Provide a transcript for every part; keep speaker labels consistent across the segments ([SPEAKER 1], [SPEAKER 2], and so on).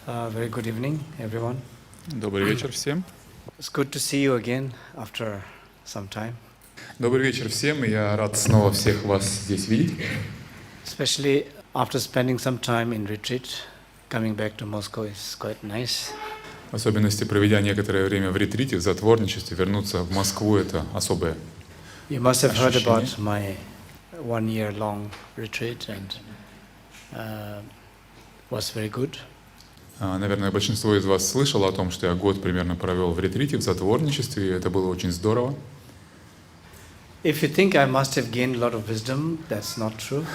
[SPEAKER 1] Very good evening, everyone.
[SPEAKER 2] Добрый вечер всем.
[SPEAKER 1] It's good to see you again after some time.
[SPEAKER 2] Добрый вечер всем. Я рад снова всех вас здесь видеть.
[SPEAKER 1] Especially after spending some time in retreat, coming back to Moscow is quite nice.
[SPEAKER 2] В особенности, проведя некоторое время в ретрите, в затворничестве, вернуться в Москву — это особое
[SPEAKER 1] You must have heard
[SPEAKER 2] ощущение.
[SPEAKER 1] about my 1-year-long retreat and was very good.
[SPEAKER 2] Наверное, большинство из вас слышало о том, что я год примерно провел в ретрите, в затворничестве, и это было очень здорово.
[SPEAKER 1] If you think I must have gained a lot of wisdom, that's not true.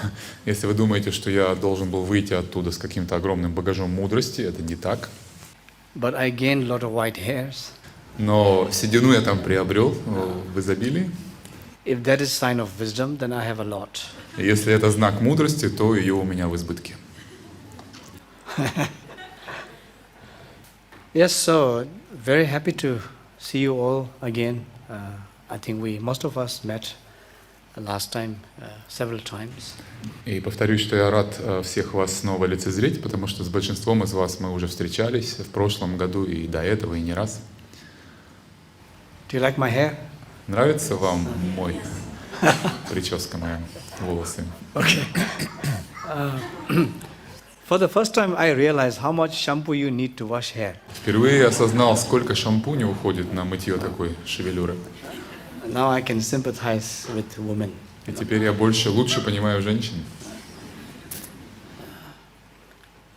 [SPEAKER 2] Если вы думаете, что я должен был выйти оттуда с каким-то огромным багажом мудрости, это не так.
[SPEAKER 1] But I gained a lot of white hairs.
[SPEAKER 2] Но седину я там приобрел в изобилии.
[SPEAKER 1] If that is sign of wisdom, then I have a lot.
[SPEAKER 2] И если это знак мудрости, то ее у меня в избытке.
[SPEAKER 1] Yes, so very happy to see you all again. I think most of us met last time several times.
[SPEAKER 2] И повторюсь, что я рад всех вас снова лицезреть, потому что с большинством из вас мы уже встречались в прошлом году и до этого, и не раз.
[SPEAKER 1] Do you like my hair?
[SPEAKER 2] Нравится вам мой прическа, моя, волосы?
[SPEAKER 1] Okay. For the first time, I realized how much shampoo you need to wash hair.
[SPEAKER 2] Впервые я осознал, сколько шампуня уходит на мытье такой шевелюры.
[SPEAKER 1] Now I can sympathize with women.
[SPEAKER 2] И теперь я лучше понимаю женщин.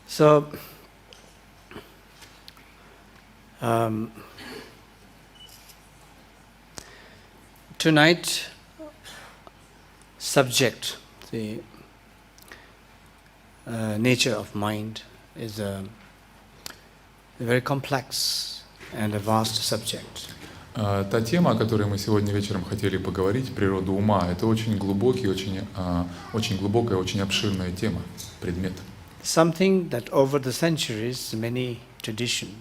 [SPEAKER 1] So, tonight, subject, the nature of mind is a very complex and a vast subject.
[SPEAKER 2] Та тема, о которой мы сегодня вечером хотели поговорить, природа ума, это очень глубокий, очень глубокая, очень обширная тема, предмет.
[SPEAKER 1] Something that over the centuries many traditions,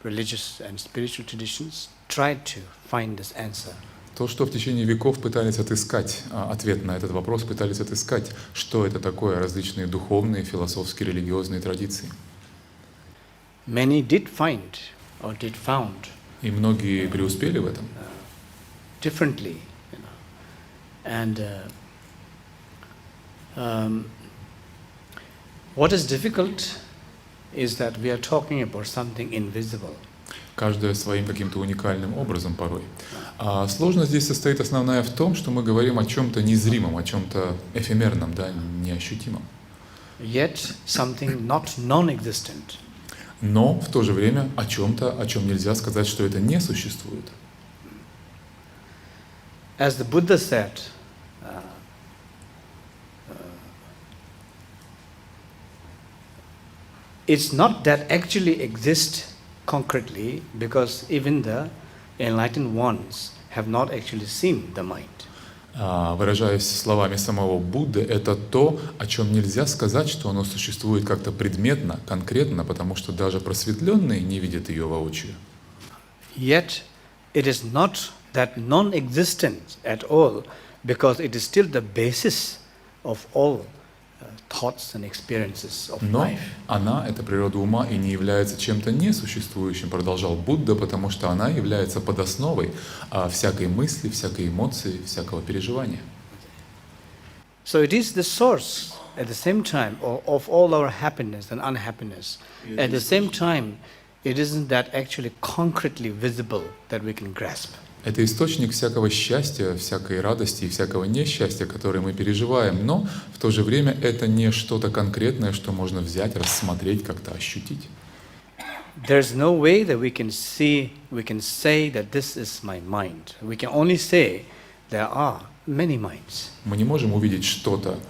[SPEAKER 1] religious and spiritual traditions, tried to find this answer.
[SPEAKER 2] То, что в течение веков пытались отыскать ответ на этот вопрос, пытались отыскать, что это такое, различные духовные, философские, религиозные традиции.
[SPEAKER 1] Many did find or did found.
[SPEAKER 2] И многие преуспели в этом.
[SPEAKER 1] Differently, and what is difficult is that we are talking about something invisible.
[SPEAKER 2] Каждая своим каким-то уникальным образом порой. А сложность здесь состоит основная в том, что мы говорим о чем-то незримом, о чем-то эфемерном, да, неощутимом.
[SPEAKER 1] Yet something not non-existent.
[SPEAKER 2] Но в то же время о чем-то, о чем нельзя сказать, что это не существует.
[SPEAKER 1] As the Buddha said, it's not that actually exists concretely, because even the enlightened ones have not actually seen the mind.
[SPEAKER 2] Выражаясь словами самого Будды, это то, о чем нельзя сказать, что оно существует как-то предметно, конкретно, потому что даже просветленные не видят ее воочию.
[SPEAKER 1] Yet it is not that non-existent at all, because it is still the basis of all thoughts and experiences of
[SPEAKER 2] Но
[SPEAKER 1] life.
[SPEAKER 2] она, эта природа ума, и не является чем-то несуществующим, продолжал Будда, потому что она является подосновой всякой мысли, всякой эмоции, всякого переживания.
[SPEAKER 1] So it is the source at the same time of all our happiness and unhappiness. At the same time, it isn't that actually concretely visible that we can grasp.
[SPEAKER 2] Это источник всякого счастья, всякой радости и всякого несчастья, которое мы переживаем, но в то же время это не что-то конкретное, что можно взять, рассмотреть, как-то ощутить.
[SPEAKER 1] There's no way that we can say that this is my mind. We can only say there are many minds.
[SPEAKER 2] Мы не можем увидеть что-то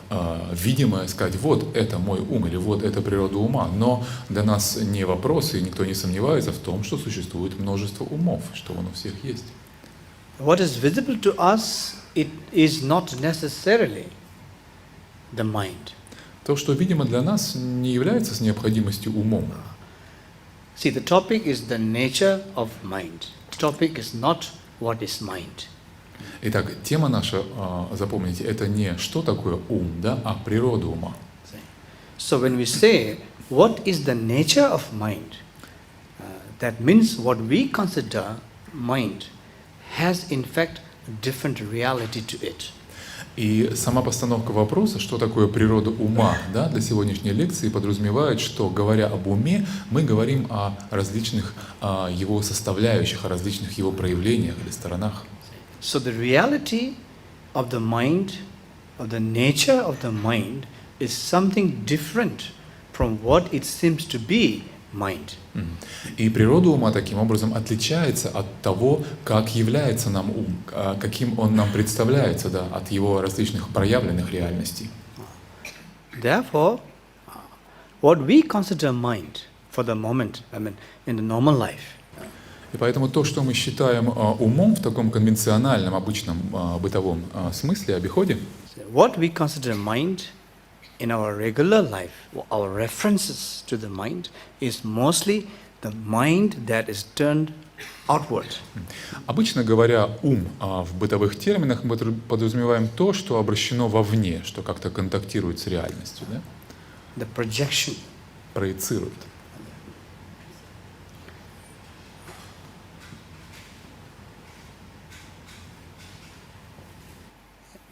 [SPEAKER 2] видимое, сказать, вот это мой ум или вот это природа ума, но для нас не вопрос, и никто не сомневается в том, что существует множество умов, что он у всех есть.
[SPEAKER 1] What is visible to us, it is not necessarily the mind.
[SPEAKER 2] То, что видимо для нас, не является с необходимостью умом.
[SPEAKER 1] See, the topic is the nature of mind. The topic is not what is mind.
[SPEAKER 2] Итак, тема наша, запомните, это не что такое ум, да, а природа ума.
[SPEAKER 1] So when we say, what is the nature of mind? That means what we consider mind has in fact a different reality to it.
[SPEAKER 2] И сама постановка вопроса, что такое природа ума, да, для сегодняшней лекции подразумевает, что, говоря об уме, мы говорим о различных его составляющих, о различных его проявлениях или сторонах.
[SPEAKER 1] So the reality of the mind, of the nature of the mind, is something different from what it seems to be mind.
[SPEAKER 2] И природа ума таким образом отличается от того, как является нам ум, каким он нам представляется, да, от его различных проявленных реальностей.
[SPEAKER 1] Therefore, what we consider mind for the moment, I mean, in the normal life,
[SPEAKER 2] И поэтому то, что мы считаем умом в таком конвенциональном, обычном, бытовом смысле, обиходе,
[SPEAKER 1] what we consider mind in our regular life, our references to the mind, is mostly the mind that is turned outward.
[SPEAKER 2] обычно говоря, ум в бытовых терминах мы подразумеваем то, что обращено вовне, что как-то контактирует с реальностью, да?
[SPEAKER 1] The projection.
[SPEAKER 2] Проецирует.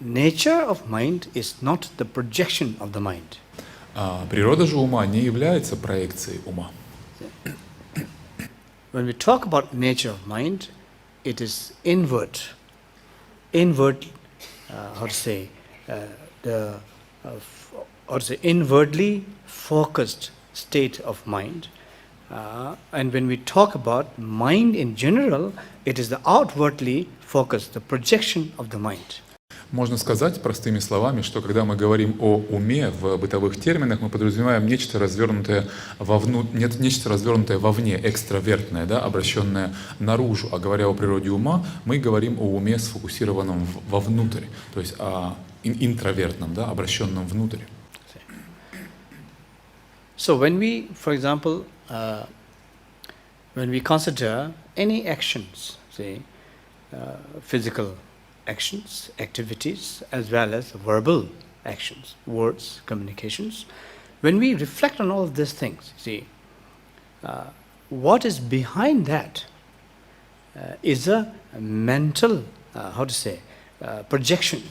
[SPEAKER 1] Nature of mind is not the projection of the mind.
[SPEAKER 2] Природа же ума не является проекцией ума.
[SPEAKER 1] When we talk about nature of mind, it is inward, inwardly focused state of mind. And when we talk about mind in general, it is the outwardly focused, the projection of the mind.
[SPEAKER 2] Можно сказать простыми словами, что когда мы говорим о уме в бытовых терминах, мы подразумеваем нечто развернутое вовне, экстравертное, да, обращенное наружу. А говоря о природе ума, мы говорим о уме, сфокусированном вовнутрь, то есть о интровертном, да, обращенном внутрь.
[SPEAKER 1] So when we, for example, when we consider any actions, say, physical actions, activities, as well as verbal actions, words, communications, when we reflect on all of these things, see, what is behind that is a mental, projection.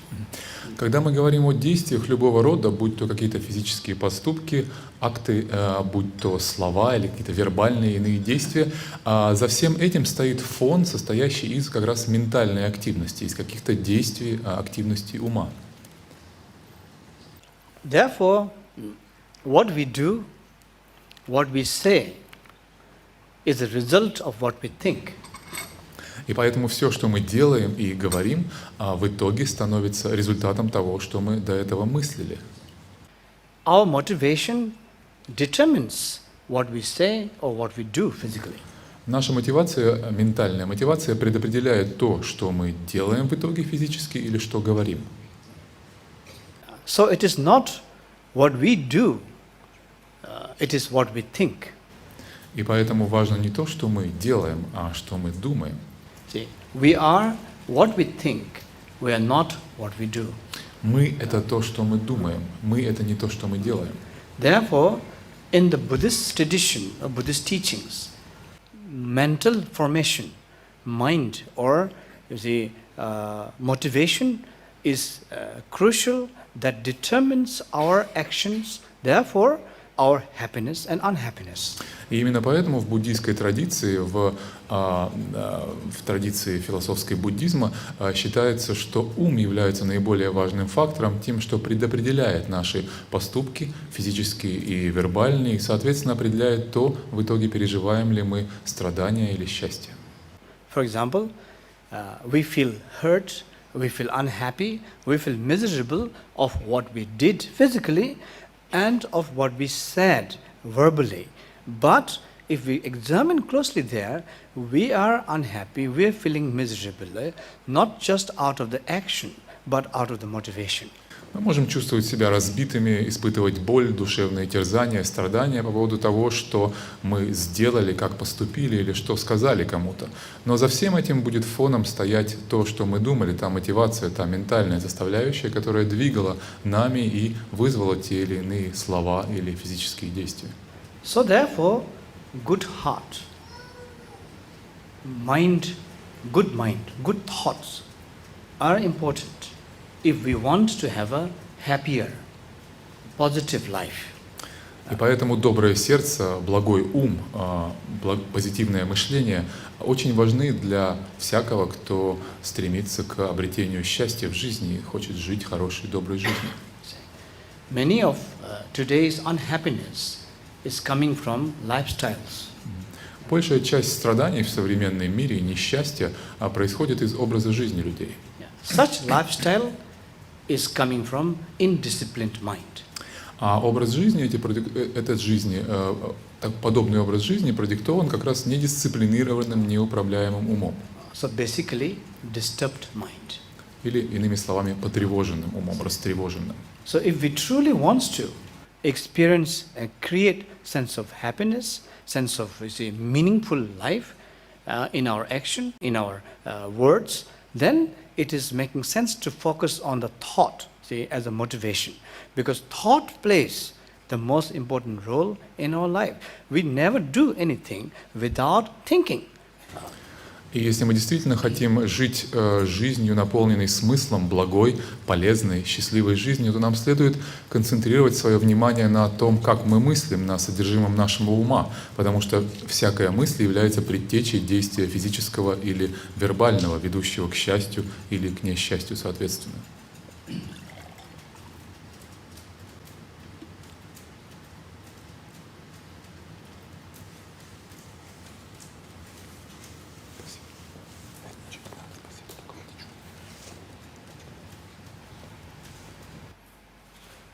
[SPEAKER 2] Когда мы говорим о действиях любого рода, будь то какие-то физические поступки, акты, будь то слова или какие-то вербальные иные действия, за всем этим стоит фон, состоящий из как раз ментальной активности, из каких-то действий, активностей ума.
[SPEAKER 1] Therefore, what we do, what we say, is a result of what we think.
[SPEAKER 2] И поэтому все, что мы делаем и говорим, в итоге становится результатом того, что мы до этого мыслили.
[SPEAKER 1] Our motivation determines what we say or what we do physically.
[SPEAKER 2] Наша мотивация, ментальная мотивация, предопределяет то, что мы делаем в итоге физически или что говорим.
[SPEAKER 1] So it is not what we do, it is what we think.
[SPEAKER 2] И поэтому важно не то, что мы делаем, а что мы думаем.
[SPEAKER 1] See, we are what we think, we are not what we do.
[SPEAKER 2] Мы — это то, что мы думаем. Мы — это не то, что мы делаем.
[SPEAKER 1] Therefore, in the Buddhist tradition, or Buddhist teachings, mental formation, mind or motivation is crucial that determines our actions, therefore our happiness and unhappiness.
[SPEAKER 2] И именно поэтому в буддийской традиции, в традиции философской буддизма считается, что ум является наиболее важным фактором, тем, что предопределяет наши поступки, физические и вербальные, и, соответственно, определяет то, в итоге переживаем ли мы страдания или счастье.
[SPEAKER 1] For example, we feel hurt, we feel unhappy, we feel miserable of what we did physically and of what we said verbally. But if we examine closely there, we are unhappy, we are feeling miserable, not just out of the action, but out of the motivation.
[SPEAKER 2] Мы можем чувствовать себя разбитыми, испытывать боль, душевные терзания, страдания по поводу того, что мы сделали, как поступили или что сказали кому-то. Но за всем этим будет фоном стоять то, что мы думали, та мотивация, та ментальная составляющая, которая двигала нами и вызвала те или иные слова или физические действия.
[SPEAKER 1] So therefore, good heart, mind, good thoughts are important if we want to have a happier, positive life.
[SPEAKER 2] И поэтому доброе сердце, благой ум, позитивное мышление очень важны для всякого, кто стремится к обретению счастья в жизни и хочет жить хорошей, доброй жизнью.
[SPEAKER 1] Many of today's unhappiness is coming from lifestyles.
[SPEAKER 2] Большая часть страданий в современном мире и несчастья происходит из образа жизни людей.
[SPEAKER 1] Such lifestyle is coming from indisciplined mind.
[SPEAKER 2] А образ жизни, подобный образ жизни продиктован как раз недисциплинированным, неуправляемым умом.
[SPEAKER 1] So basically, disturbed mind.
[SPEAKER 2] Или, иными словами, потревоженным умом, растревоженным.
[SPEAKER 1] So if we truly want to experience and create sense of happiness, sense of meaningful life in our action, in our words, then it is making sense to focus on the thought, as a motivation. Because thought plays the most important role in our life. We never do anything without thinking.
[SPEAKER 2] И если мы действительно хотим жить жизнью, наполненной смыслом, благой, полезной, счастливой жизнью, то нам следует концентрировать свое внимание на том, как мы мыслим, на содержимом нашего ума, потому что всякая мысль является предтечей действия физического или вербального, ведущего к счастью или к несчастью соответственно.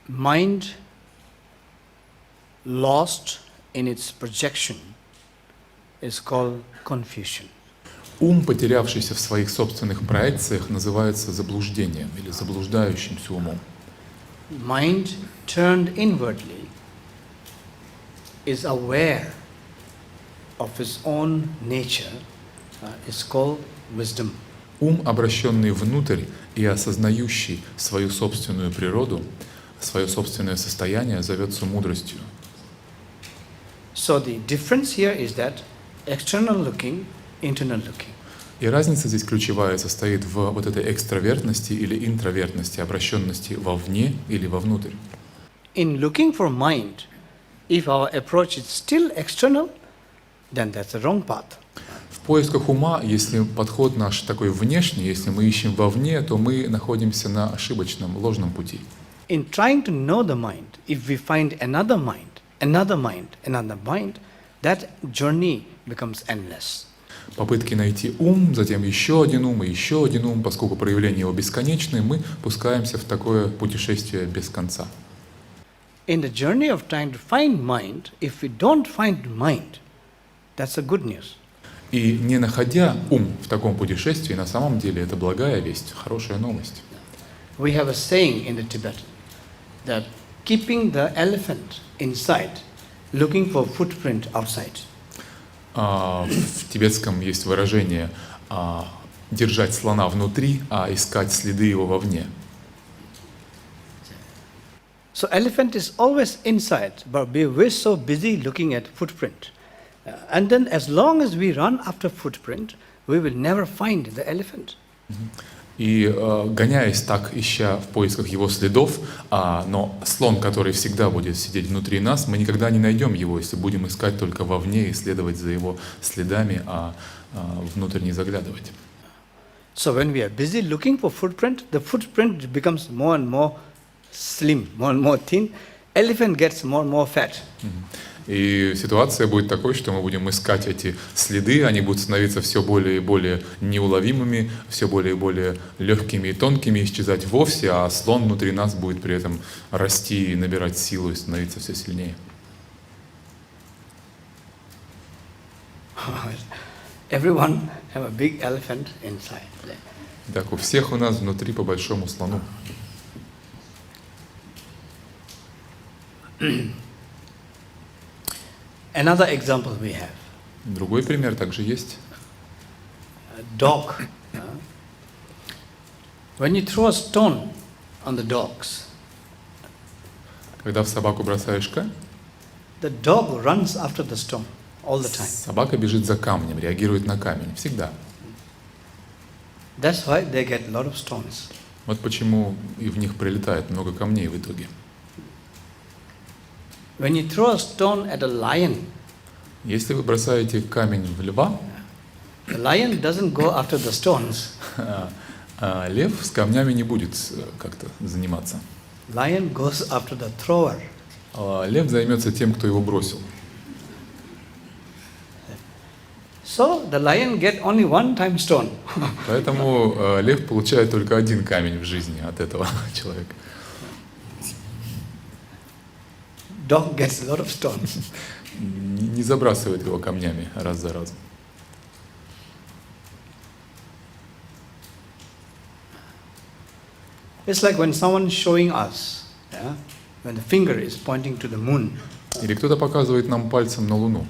[SPEAKER 1] Mind lost in its projection is called confusion.
[SPEAKER 2] Ум, потерявшийся в своих собственных проекциях, называется заблуждением или заблуждающимся умом.
[SPEAKER 1] Mind turned inwardly is aware of its own nature is called wisdom.
[SPEAKER 2] Ум, обращенный внутрь и осознающий свою собственную природу, свое собственное состояние, зовется мудростью.
[SPEAKER 1] So the difference here is that external looking, internal looking.
[SPEAKER 2] И разница здесь ключевая состоит в вот этой экстравертности или интровертности, обращенности вовне или вовнутрь.
[SPEAKER 1] In looking for mind, if our approach is still external, then that's the wrong path.
[SPEAKER 2] В поисках ума, если подход наш такой внешний, если мы ищем вовне, то мы находимся на ошибочном, ложном пути.
[SPEAKER 1] In trying to know the mind, if we find another mind, that journey becomes endless.
[SPEAKER 2] Попытки найти ум, затем еще один ум и еще один ум, поскольку проявления его бесконечны, мы пускаемся в такое путешествие без конца.
[SPEAKER 1] In the journey of trying to find mind, if we don't find mind, that's a good news.
[SPEAKER 2] И не находя ум в таком путешествии, на самом деле это благая весть, хорошая новость.
[SPEAKER 1] We have a saying in the Tibetan that keeping the elephant inside, looking for footprint outside.
[SPEAKER 2] В тибетском есть выражение «держать слона внутри, а искать следы его вовне».
[SPEAKER 1] So elephant is always inside, but we're so busy looking at footprint. And then as long as we run after footprint, we will never find the elephant.
[SPEAKER 2] И гоняясь так, ища в поисках его следов, но слон, который всегда будет сидеть внутри нас, мы никогда не найдем его, если будем искать только вовне и следовать за его следами, а внутрь не заглядывать.
[SPEAKER 1] So when we are busy looking for footprint, the footprint becomes more and more slim, more and more thin. Elephant gets more and more fat.
[SPEAKER 2] И ситуация будет такой, что мы будем искать эти следы, они будут становиться все более и более неуловимыми, все более и более легкими и тонкими, исчезать вовсе, а слон внутри нас будет при этом расти и набирать силу и становиться все сильнее.
[SPEAKER 1] Everyone have a big elephant inside.
[SPEAKER 2] Так, у всех у нас внутри по большому слону.
[SPEAKER 1] Another example we have.
[SPEAKER 2] Другой пример также есть.
[SPEAKER 1] A dog. When you throw a stone on the dogs,
[SPEAKER 2] Когда в собаку бросаешь камень,
[SPEAKER 1] the dog runs after the stone all the time.
[SPEAKER 2] собака бежит за камнем, реагирует на камень. Всегда.
[SPEAKER 1] That's why they get a lot of stones.
[SPEAKER 2] Вот почему и в них прилетает много камней в итоге.
[SPEAKER 1] When you throw a stone at a lion,
[SPEAKER 2] Если вы бросаете камень в льва,
[SPEAKER 1] the lion doesn't go after the stones.
[SPEAKER 2] лев с камнями не будет как-то заниматься.
[SPEAKER 1] Lion goes after the thrower.
[SPEAKER 2] Лев займется тем, кто его бросил.
[SPEAKER 1] So the lion get only one time stone.
[SPEAKER 2] Поэтому лев получает только один камень в жизни от этого человека.
[SPEAKER 1] Dog gets a lot of stones.
[SPEAKER 2] Не забрасывает его камнями раз за разом.
[SPEAKER 1] It's like when someone showing us, yeah, when the finger is pointing to the moon.
[SPEAKER 2] Или кто-то показывает нам пальцем на Луну.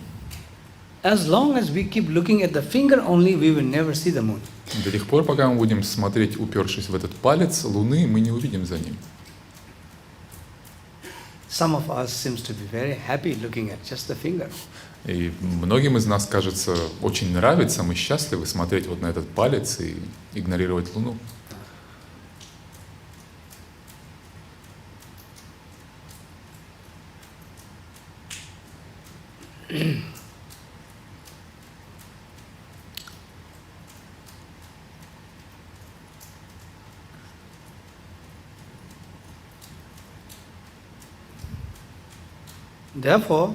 [SPEAKER 1] As long as we keep looking at the finger only, we will never see the moon.
[SPEAKER 2] До тех пор, пока мы будем смотреть, упершись в этот палец Луны, мы не увидим за ним.
[SPEAKER 1] Some of us seems to be very happy looking at just the finger.
[SPEAKER 2] И многим из нас, кажется, очень нравится, мы счастливы смотреть вот на этот палец и игнорировать Луну.
[SPEAKER 1] Therefore,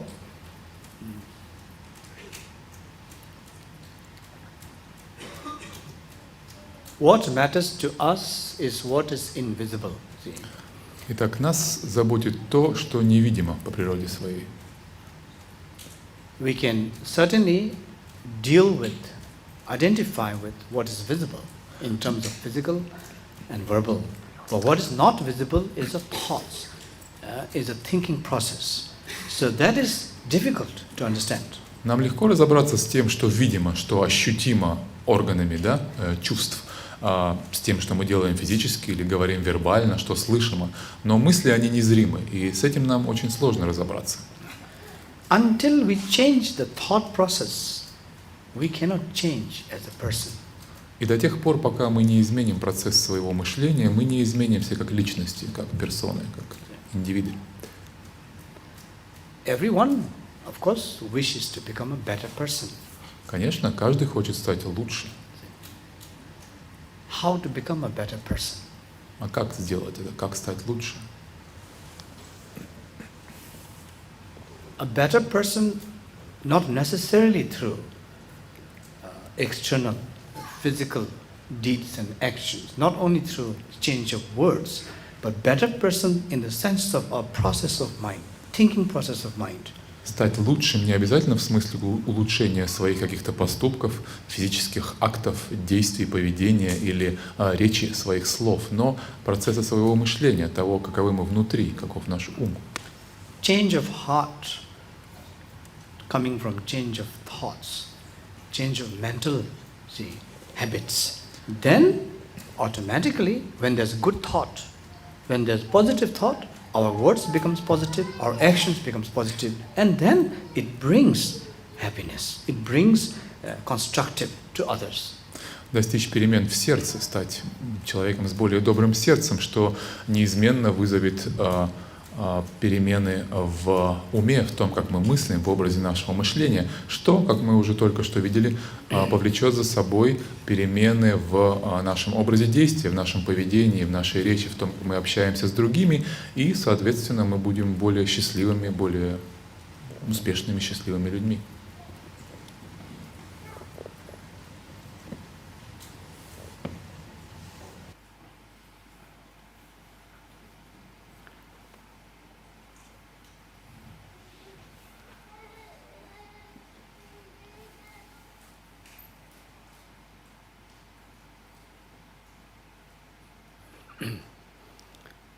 [SPEAKER 1] what matters to us is what is invisible. See?
[SPEAKER 2] Итак, нас заботит то, что невидимо по природе своей.
[SPEAKER 1] We can certainly deal with, identify with what is visible in terms of physical and verbal. But what is not visible is a thought, is a thinking process. So that is difficult to understand.
[SPEAKER 2] Нам легко разобраться с тем, что видимо, что ощутимо органами, да, чувств, с тем, что мы делаем физически или говорим вербально, что слышимо. Но мысли, они незримы, и с этим нам очень сложно разобраться.
[SPEAKER 1] Until we change the thought process, we cannot change as a person.
[SPEAKER 2] И до тех пор, пока мы не изменим процесс своего мышления, мы не изменимся как личности, как персоны, как индивиды.
[SPEAKER 1] Everyone, of course, wishes to become a better person.
[SPEAKER 2] Конечно, каждый хочет стать лучше.
[SPEAKER 1] How to become a better person?
[SPEAKER 2] А как сделать это? Как стать лучше?
[SPEAKER 1] A better person, not necessarily through external, physical deeds and actions, not only through change of words, but better person in the sense of a process of mind, thinking process of mind.
[SPEAKER 2] Стать лучшим не обязательно в смысле улучшения своих каких-то поступков, физических актов, действий, поведения или речи своих слов, но процесса своего мышления, того, каковы мы внутри, каков наш ум.
[SPEAKER 1] Change of heart, coming from change of thoughts, change of mental habits. Then, automatically, when there's good thought, when there's positive thought, our words becomes positive, our actions becomes positive, and then it brings happiness. It brings constructive to others.
[SPEAKER 2] Достичь перемен в сердце, стать человеком с более добрым сердцем, что неизменно вызовет перемены в уме, в том, как мы мыслим, в образе нашего мышления, что, как мы уже только что видели, повлечет за собой перемены в нашем образе действия, в нашем поведении, в нашей речи, в том, как мы общаемся с другими, и, соответственно, мы будем более счастливыми, более успешными, счастливыми людьми.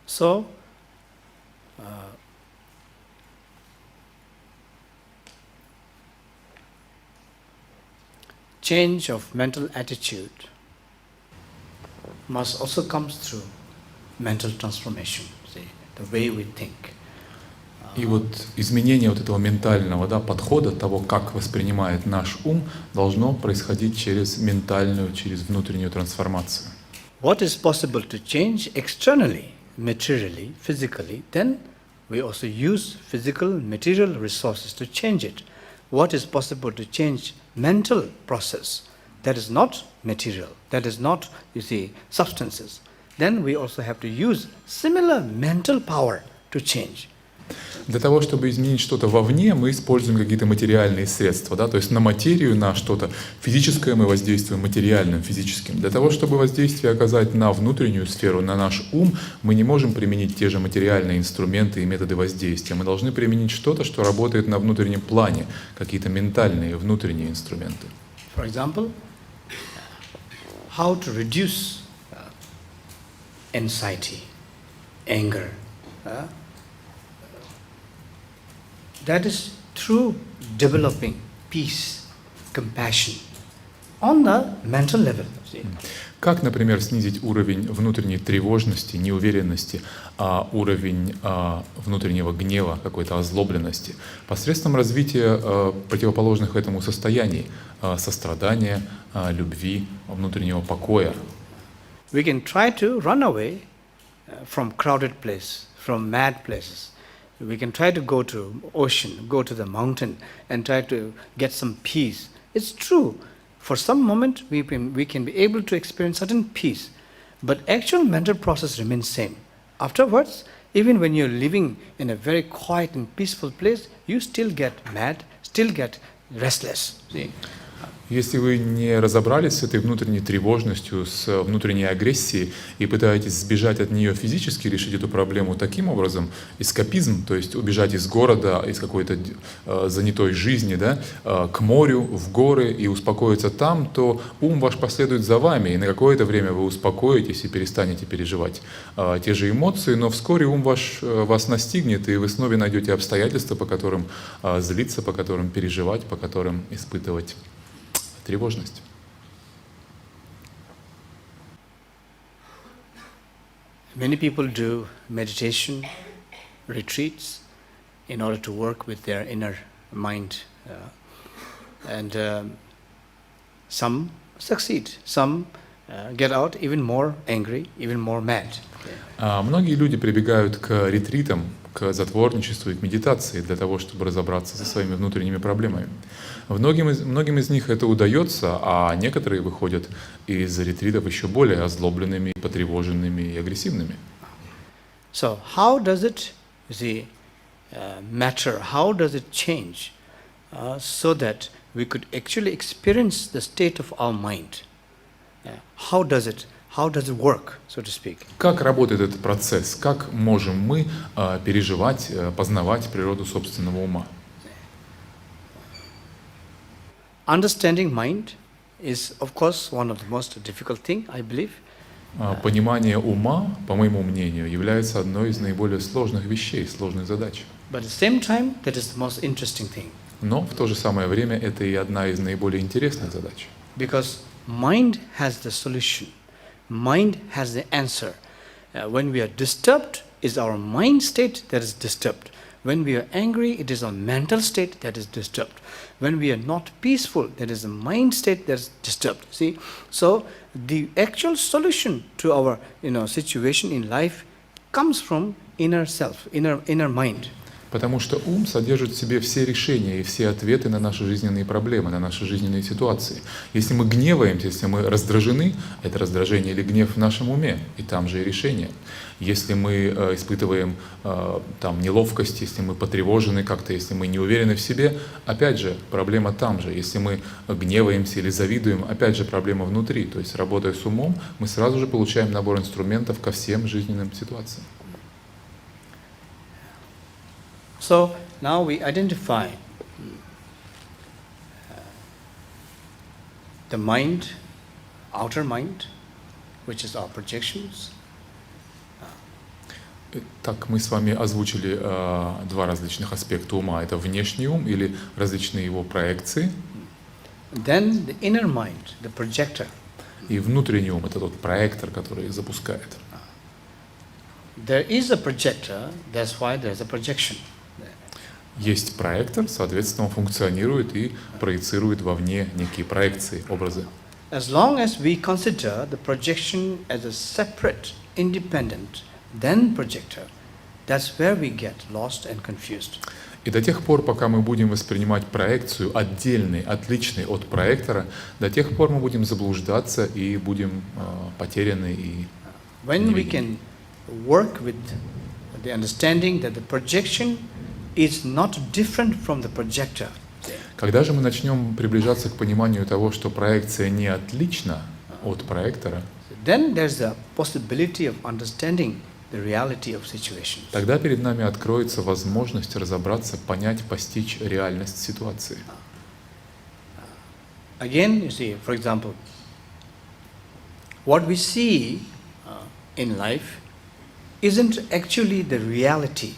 [SPEAKER 1] So, change of mental attitude must also comes through mental transformation, see, the way we think.
[SPEAKER 2] И вот изменение вот этого ментального, да, подхода, того, как воспринимает наш ум, должно происходить через ментальную, через внутреннюю трансформацию.
[SPEAKER 1] What is possible to change externally, materially, physically, then we also use physical, material resources to change it. What is possible to change mental process, that is not material, that is not, you see, substances, then we also have to use similar mental power to change.
[SPEAKER 2] Для того, чтобы изменить что-то вовне, мы используем какие-то материальные средства, да, то есть на материю, на что-то физическое мы воздействуем материальным, физическим. Для того, чтобы воздействие оказать на внутреннюю сферу, на наш ум, мы не можем применить те же материальные инструменты и методы воздействия. Мы должны применить что-то, что работает на внутреннем плане, какие-то ментальные, внутренние инструменты.
[SPEAKER 1] For example, how to reduce anxiety, anger. That is through developing peace, compassion on the mental level. See?
[SPEAKER 2] Как, например, снизить уровень внутренней тревожности, неуверенности, уровень внутреннего гнева, какой-то озлобленности, посредством развития противоположных этому состояний, сострадания, любви, внутреннего покоя.
[SPEAKER 1] We can try to run away from crowded place, from mad places. We can try to go to ocean, go to the mountain and try to get some peace. It's true. For some moment we can be able to experience certain peace, but actual mental process remains same. Afterwards, even when you're living in a very quiet and peaceful place, you still get mad, still get restless. See?
[SPEAKER 2] Если вы не разобрались с этой внутренней тревожностью, с внутренней агрессией и пытаетесь сбежать от нее физически, решить эту проблему таким образом, эскапизм, то есть убежать из города, из какой-то занятой жизни, да, к морю, в горы и успокоиться там, то ум ваш последует за вами, и на какое-то время вы успокоитесь и перестанете переживать те же эмоции, но вскоре ум вас настигнет, и вы снова найдете обстоятельства, по которым злиться, по которым переживать, по которым испытывать тревожность.
[SPEAKER 1] Many people do meditation retreats in order to work with their inner mind, and some succeed, some get out even more angry, even more mad.
[SPEAKER 2] Многие люди прибегают к ретритам, к затворничеству и к медитации для того, чтобы разобраться со своими внутренними проблемами. Многим из них это удается, а некоторые выходят из ретритов еще более озлобленными, потревоженными и агрессивными.
[SPEAKER 1] So how does it matter? How does it change so that we could actually experience the state of our mind? How does it work, so to speak?
[SPEAKER 2] Как работает этот процесс? Как можем мы переживать, познавать природу собственного ума?
[SPEAKER 1] Understanding mind is, of course, one of the most difficult thing, I believe.
[SPEAKER 2] Понимание ума, по моему мнению, является одной из наиболее сложных вещей, сложных задач.
[SPEAKER 1] But at the same time, that is the most interesting thing.
[SPEAKER 2] Но в то же самое время это и одна из наиболее интересных задач.
[SPEAKER 1] Because mind has the solution. Mind has the answer. When we are disturbed, it's our mind state that is disturbed. When we are angry, it is our mental state that is disturbed. When we are not peaceful, that is the mind state that is disturbed. See, so the actual solution to our situation in life comes from inner self, inner mind.
[SPEAKER 2] Потому что ум содержит в себе все решения и все ответы на наши жизненные проблемы, на наши жизненные ситуации. Если мы гневаемся, если мы раздражены, это раздражение или гнев в нашем уме, и там же и решение. Если мы испытываем неловкость, если мы потревожены как-то, если мы не уверены в себе, опять же, проблема там же. Если мы гневаемся или завидуем, опять же, проблема внутри. То есть, работая с умом, мы сразу же получаем набор инструментов ко всем жизненным ситуациям.
[SPEAKER 1] So now we identify the mind, outer mind, which is our projections.
[SPEAKER 2] Так, мы с вами озвучили два различных аспекта ума. Это внешний ум или различные его проекции.
[SPEAKER 1] then the inner mind, the projector.
[SPEAKER 2] И внутренний ум — это тот проектор, который их запускает.
[SPEAKER 1] There is a projector, that's why there's a projection.
[SPEAKER 2] Есть проектор, соответственно, он функционирует и проецирует вовне некие проекции, образы.
[SPEAKER 1] As long as we consider the projection as a separate, independent, then projector, that's where we get lost and confused.
[SPEAKER 2] И до тех пор, пока мы будем воспринимать проекцию отдельной, отличной от проектора, до тех пор мы будем заблуждаться и будем потеряны и
[SPEAKER 1] When we
[SPEAKER 2] невидимы.
[SPEAKER 1] can work with the understanding that the projection is not different from the projector,
[SPEAKER 2] Когда же мы начнем приближаться к пониманию того, что проекция не отлична от проектора,
[SPEAKER 1] then there's a possibility of understanding the reality of situations.
[SPEAKER 2] тогда перед нами откроется возможность разобраться, понять, постичь реальность ситуации.
[SPEAKER 1] Again, you see, for example, what we see in life isn't actually the reality.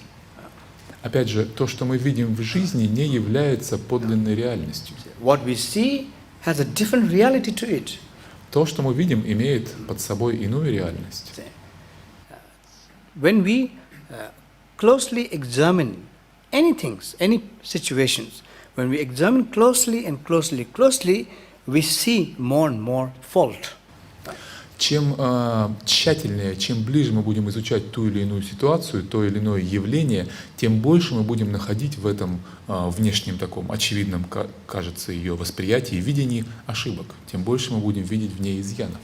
[SPEAKER 2] Опять же, то, что мы видим в жизни, не является подлинной реальностью.
[SPEAKER 1] What we see has a different reality to it.
[SPEAKER 2] То, что мы видим, имеет под собой иную реальность.
[SPEAKER 1] When we closely examine anything, any situations, when we examine closely and closely, we see more and more fault.
[SPEAKER 2] Чем тщательнее, чем ближе мы будем изучать ту или иную ситуацию, то или иное явление, тем больше мы будем находить в этом внешнем таком очевидном, кажется, ее восприятии, видении ошибок. Тем больше мы будем видеть в ней изъянов.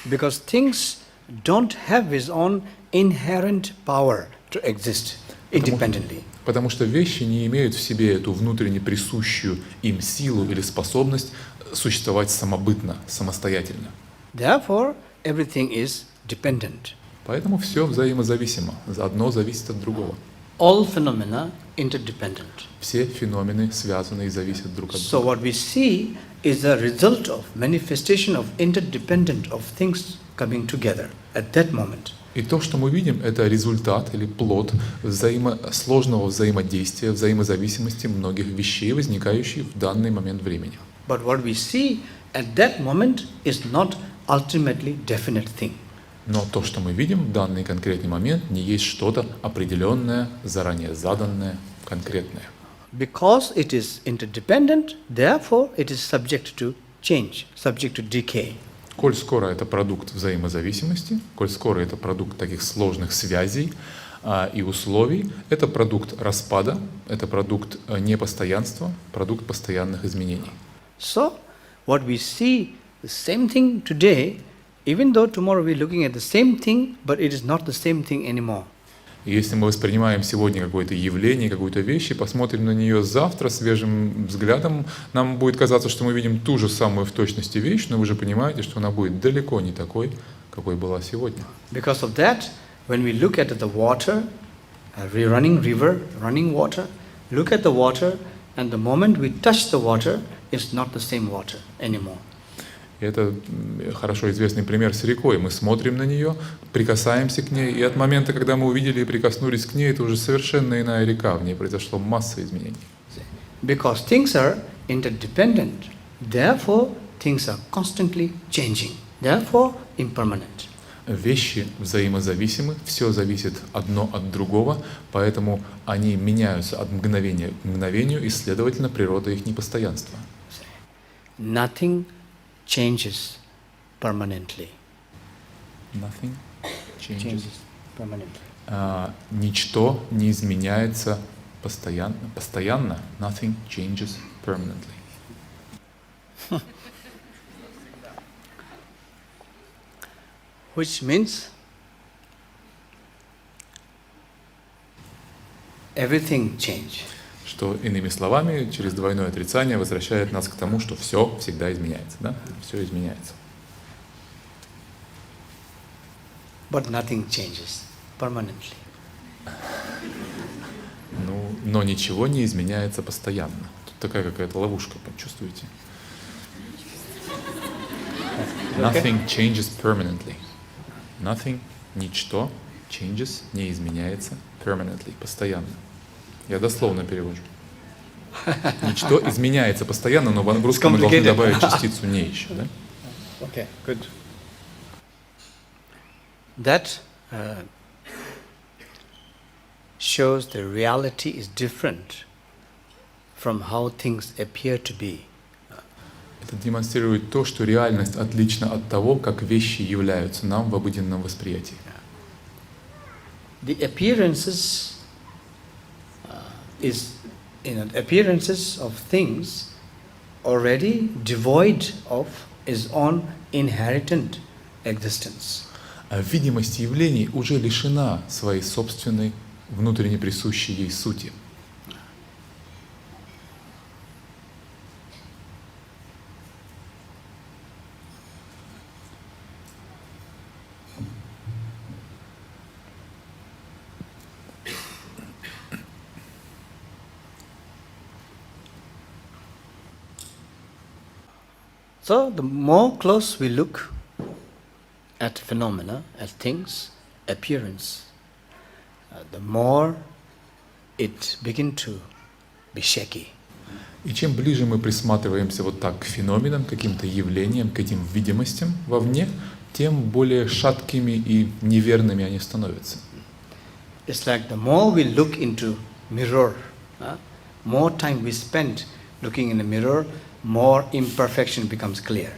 [SPEAKER 1] Because things don't have its own inherent power to exist independently.
[SPEAKER 2] Потому что вещи не имеют в себе эту внутренне присущую им силу или способность существовать самобытно, самостоятельно.
[SPEAKER 1] Therefore, everything is dependent.
[SPEAKER 2] Поэтому все взаимозависимо. Одно зависит от другого.
[SPEAKER 1] All phenomena interdependent.
[SPEAKER 2] Все феномены связаны и зависят друг от
[SPEAKER 1] So
[SPEAKER 2] друга.
[SPEAKER 1] what we see is a result of manifestation of interdependent of things coming together at that moment.
[SPEAKER 2] И то, что мы видим, это результат или плод сложного взаимодействия, взаимозависимости многих вещей, возникающих в данный момент времени.
[SPEAKER 1] But what we see at that moment is not ultimately definite thing.
[SPEAKER 2] Но то, что мы видим в данный конкретный момент, не есть что-то определенное, заранее заданное, конкретное.
[SPEAKER 1] Because it is interdependent, therefore it is subject to change, subject to decay.
[SPEAKER 2] Коль скоро это продукт взаимозависимости, коль скоро это продукт таких сложных связей и условий, это продукт распада, это продукт непостоянства, продукт постоянных изменений.
[SPEAKER 1] So, what we see the same thing today, even though tomorrow we're looking at the same thing, but it is not the same thing anymore.
[SPEAKER 2] И если мы воспринимаем сегодня какое-то явление, какую-то вещь, и посмотрим на нее завтра свежим взглядом, нам будет казаться, что мы видим ту же самую в точности вещь, но вы же понимаете, что она будет далеко не такой, какой была сегодня.
[SPEAKER 1] Because of that, when we look at the water, a running river, running water, look at the water, and the moment we touch the water, it's not the same water anymore.
[SPEAKER 2] И это хорошо известный пример с рекой. Мы смотрим на нее, прикасаемся к ней, и от момента, когда мы увидели и прикоснулись к ней, это уже совершенно иная река, в ней произошло масса изменений.
[SPEAKER 1] Because things are interdependent, therefore things are constantly changing, therefore impermanent.
[SPEAKER 2] Вещи взаимозависимы, все зависит одно от другого, поэтому они меняются от мгновения к мгновению, и, следовательно, природа их непостоянства.
[SPEAKER 1] Nothing changes permanently.
[SPEAKER 2] Nothing changes.
[SPEAKER 1] Permanently.
[SPEAKER 2] Ничто не изменяется постоянно. Nothing changes permanently.
[SPEAKER 1] Which means everything changes.
[SPEAKER 2] Что, иными словами, через двойное отрицание возвращает нас к тому, что все всегда изменяется. Да? Все изменяется.
[SPEAKER 1] But nothing changes permanently.
[SPEAKER 2] Но ничего не изменяется постоянно. Тут такая какая-то ловушка, чувствуете? Nothing changes permanently. Nothing, ничто, changes, не изменяется permanently, постоянно. Я дословно перевожу. Ничто изменяется постоянно, но в русском мы должны добавить частицу «не» еще. Да?
[SPEAKER 1] Okay, good. That shows the reality is different from how things appear to be.
[SPEAKER 2] Это демонстрирует то, что реальность отлична от того, как вещи являются нам в обыденном восприятии.
[SPEAKER 1] The appearances appearances of things already devoid of his own inherent existence.
[SPEAKER 2] А видимость явлений уже лишена своей собственной внутренне присущей ей сути.
[SPEAKER 1] So the more close we look at phenomena, at things, appearance, the more it begin to be shaky.
[SPEAKER 2] И чем ближе мы присматриваемся вот так к феноменам, к каким-то явлениям, к этим видимостям вовне, тем более шаткими и неверными они становятся.
[SPEAKER 1] It's like the more we look into mirror, more time we spend looking in the mirror, more imperfection becomes clear.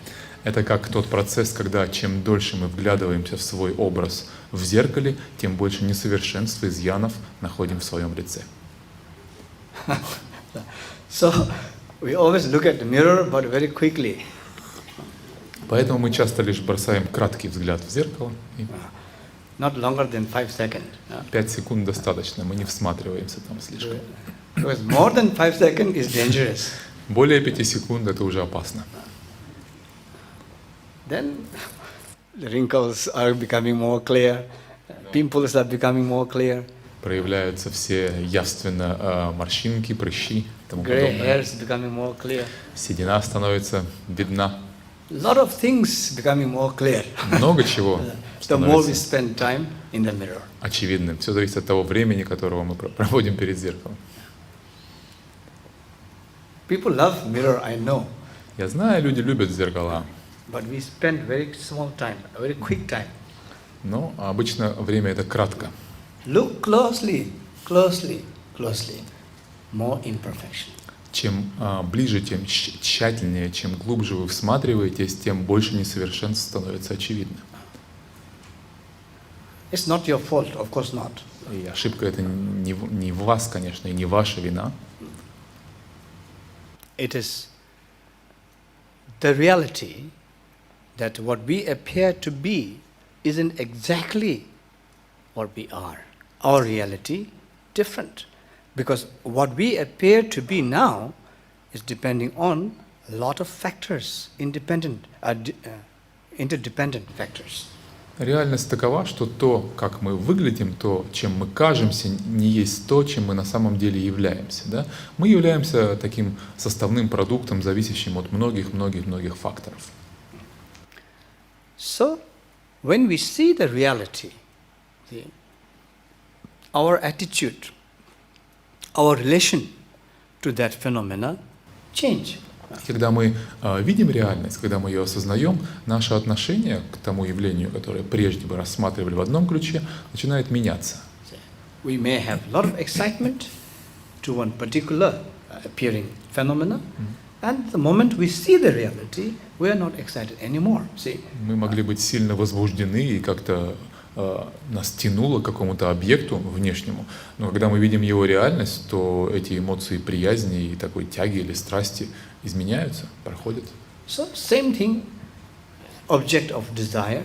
[SPEAKER 2] Это как тот процесс, когда чем дольше мы вглядываемся в свой образ в зеркале, тем больше несовершенств, изъянов находим в своем лице.
[SPEAKER 1] So we always look at the mirror, but very quickly.
[SPEAKER 2] Поэтому мы часто лишь бросаем краткий взгляд в зеркало. И
[SPEAKER 1] Not longer than 5 seconds.
[SPEAKER 2] 5 секунд достаточно, мы не всматриваемся там слишком.
[SPEAKER 1] Because more than 5 seconds is dangerous.
[SPEAKER 2] Более 5 секунд это уже опасно.
[SPEAKER 1] Then the wrinkles are becoming more clear, pimples are becoming more clear,
[SPEAKER 2] Проявляются все явственно морщинки, прыщи и тому
[SPEAKER 1] gray
[SPEAKER 2] подобное.
[SPEAKER 1] hairs becoming more clear.
[SPEAKER 2] Седина становится видна.
[SPEAKER 1] Lot of things becoming more clear.
[SPEAKER 2] Много чего
[SPEAKER 1] The more we
[SPEAKER 2] становится
[SPEAKER 1] spend time in the mirror.
[SPEAKER 2] очевидным. Все зависит от того времени, которого мы проводим перед зеркалом.
[SPEAKER 1] People love mirror, I know,
[SPEAKER 2] Я знаю, люди любят зеркала,
[SPEAKER 1] but we spend very small time, a very quick time.
[SPEAKER 2] но обычно время это кратко.
[SPEAKER 1] Look closely, closely, closely. More imperfection.
[SPEAKER 2] Чем ближе, тем тщательнее, чем глубже вы всматриваетесь, тем больше несовершенств становится очевидно.
[SPEAKER 1] It's not your fault, of course not.
[SPEAKER 2] И ошибка это не в вас, конечно, и не ваша вина.
[SPEAKER 1] It is the reality that what we appear to be isn't exactly what we are. Our reality different. Because what we appear to be now is depending on a lot of factors, interdependent factors.
[SPEAKER 2] Реальность такова, что то, как мы выглядим, то, чем мы кажемся, не есть то, чем мы на самом деле являемся. Да? Мы являемся таким составным продуктом, зависящим от многих факторов.
[SPEAKER 1] So, when we see the reality, our attitude, our relation to that phenomena change.
[SPEAKER 2] Когда мы видим реальность, когда мы ее осознаем, наше отношение к тому явлению, которое прежде бы рассматривали в одном ключе, начинает меняться.
[SPEAKER 1] We may have a lot of excitement to one particular appearing phenomena, and the moment we see the reality, we are not excited anymore. See?
[SPEAKER 2] Мы могли быть сильно возбуждены и как-то нас тянуло к какому-то объекту внешнему, но когда мы видим его реальность, то эти эмоции приязни и такой тяги или страсти изменяются, проходят.
[SPEAKER 1] So same thing, object of desire,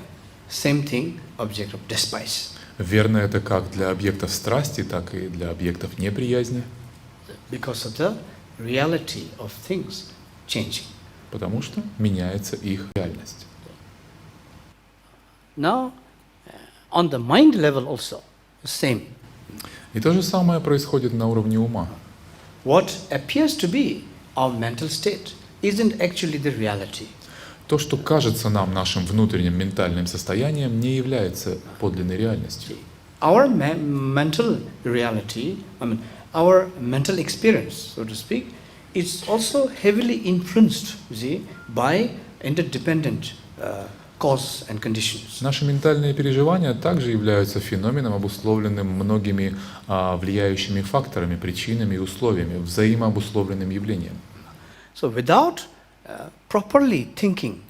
[SPEAKER 1] same thing, object of despise.
[SPEAKER 2] Верно это как для объектов страсти, так и для объектов неприязни.
[SPEAKER 1] Because of the reality of things changing.
[SPEAKER 2] Потому что меняется их реальность.
[SPEAKER 1] Now, on the mind level also, same.
[SPEAKER 2] И то же самое происходит на уровне ума.
[SPEAKER 1] What appears to be our mental state isn't actually the reality.
[SPEAKER 2] То, что кажется нам нашим внутренним ментальным состоянием, не является подлинной реальностью.
[SPEAKER 1] Our mental reality, our mental experience, so to speak, it's also heavily influenced, you see, by interdependent cause and conditions.
[SPEAKER 2] Наши ментальные переживания также являются феноменом, обусловленным многими влияющими факторами, причинами и условиями, взаимообусловленным явлением.
[SPEAKER 1] So without properly thinking,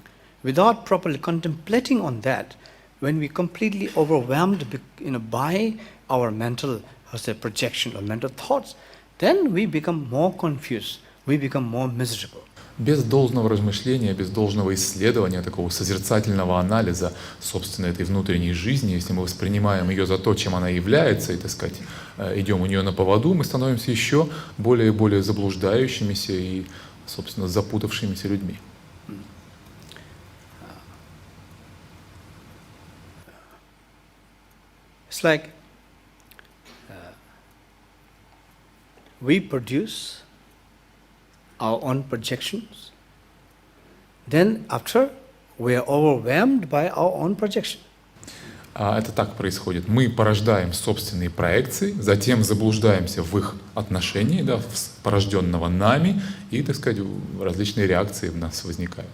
[SPEAKER 1] without properly contemplating on that, when we completely overwhelmed by our mental projection or mental thoughts, then we become more confused, we become more miserable.
[SPEAKER 2] Без должного размышления, без должного исследования, такого созерцательного анализа собственной этой внутренней жизни, если мы воспринимаем ее за то, чем она является, и, так сказать, идем у нее на поводу, мы становимся еще более и более заблуждающимися и, собственно, запутавшимися людьми.
[SPEAKER 1] It's like we produce our own projections, then after we are overwhelmed by our own projection.
[SPEAKER 2] Это так происходит. Мы порождаем собственные проекции, затем заблуждаемся в их отношении, да, порожденного нами, и, так сказать, различные реакции в нас возникают.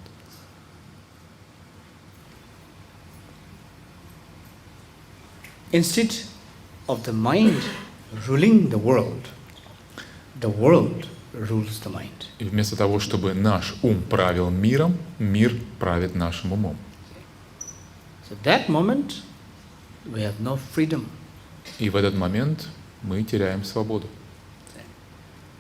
[SPEAKER 1] Instead of the mind ruling the world rules the mind.
[SPEAKER 2] И вместо того, чтобы наш ум правил миром, мир правит нашим умом.
[SPEAKER 1] So that moment we have no freedom.
[SPEAKER 2] И в этот момент мы теряем свободу.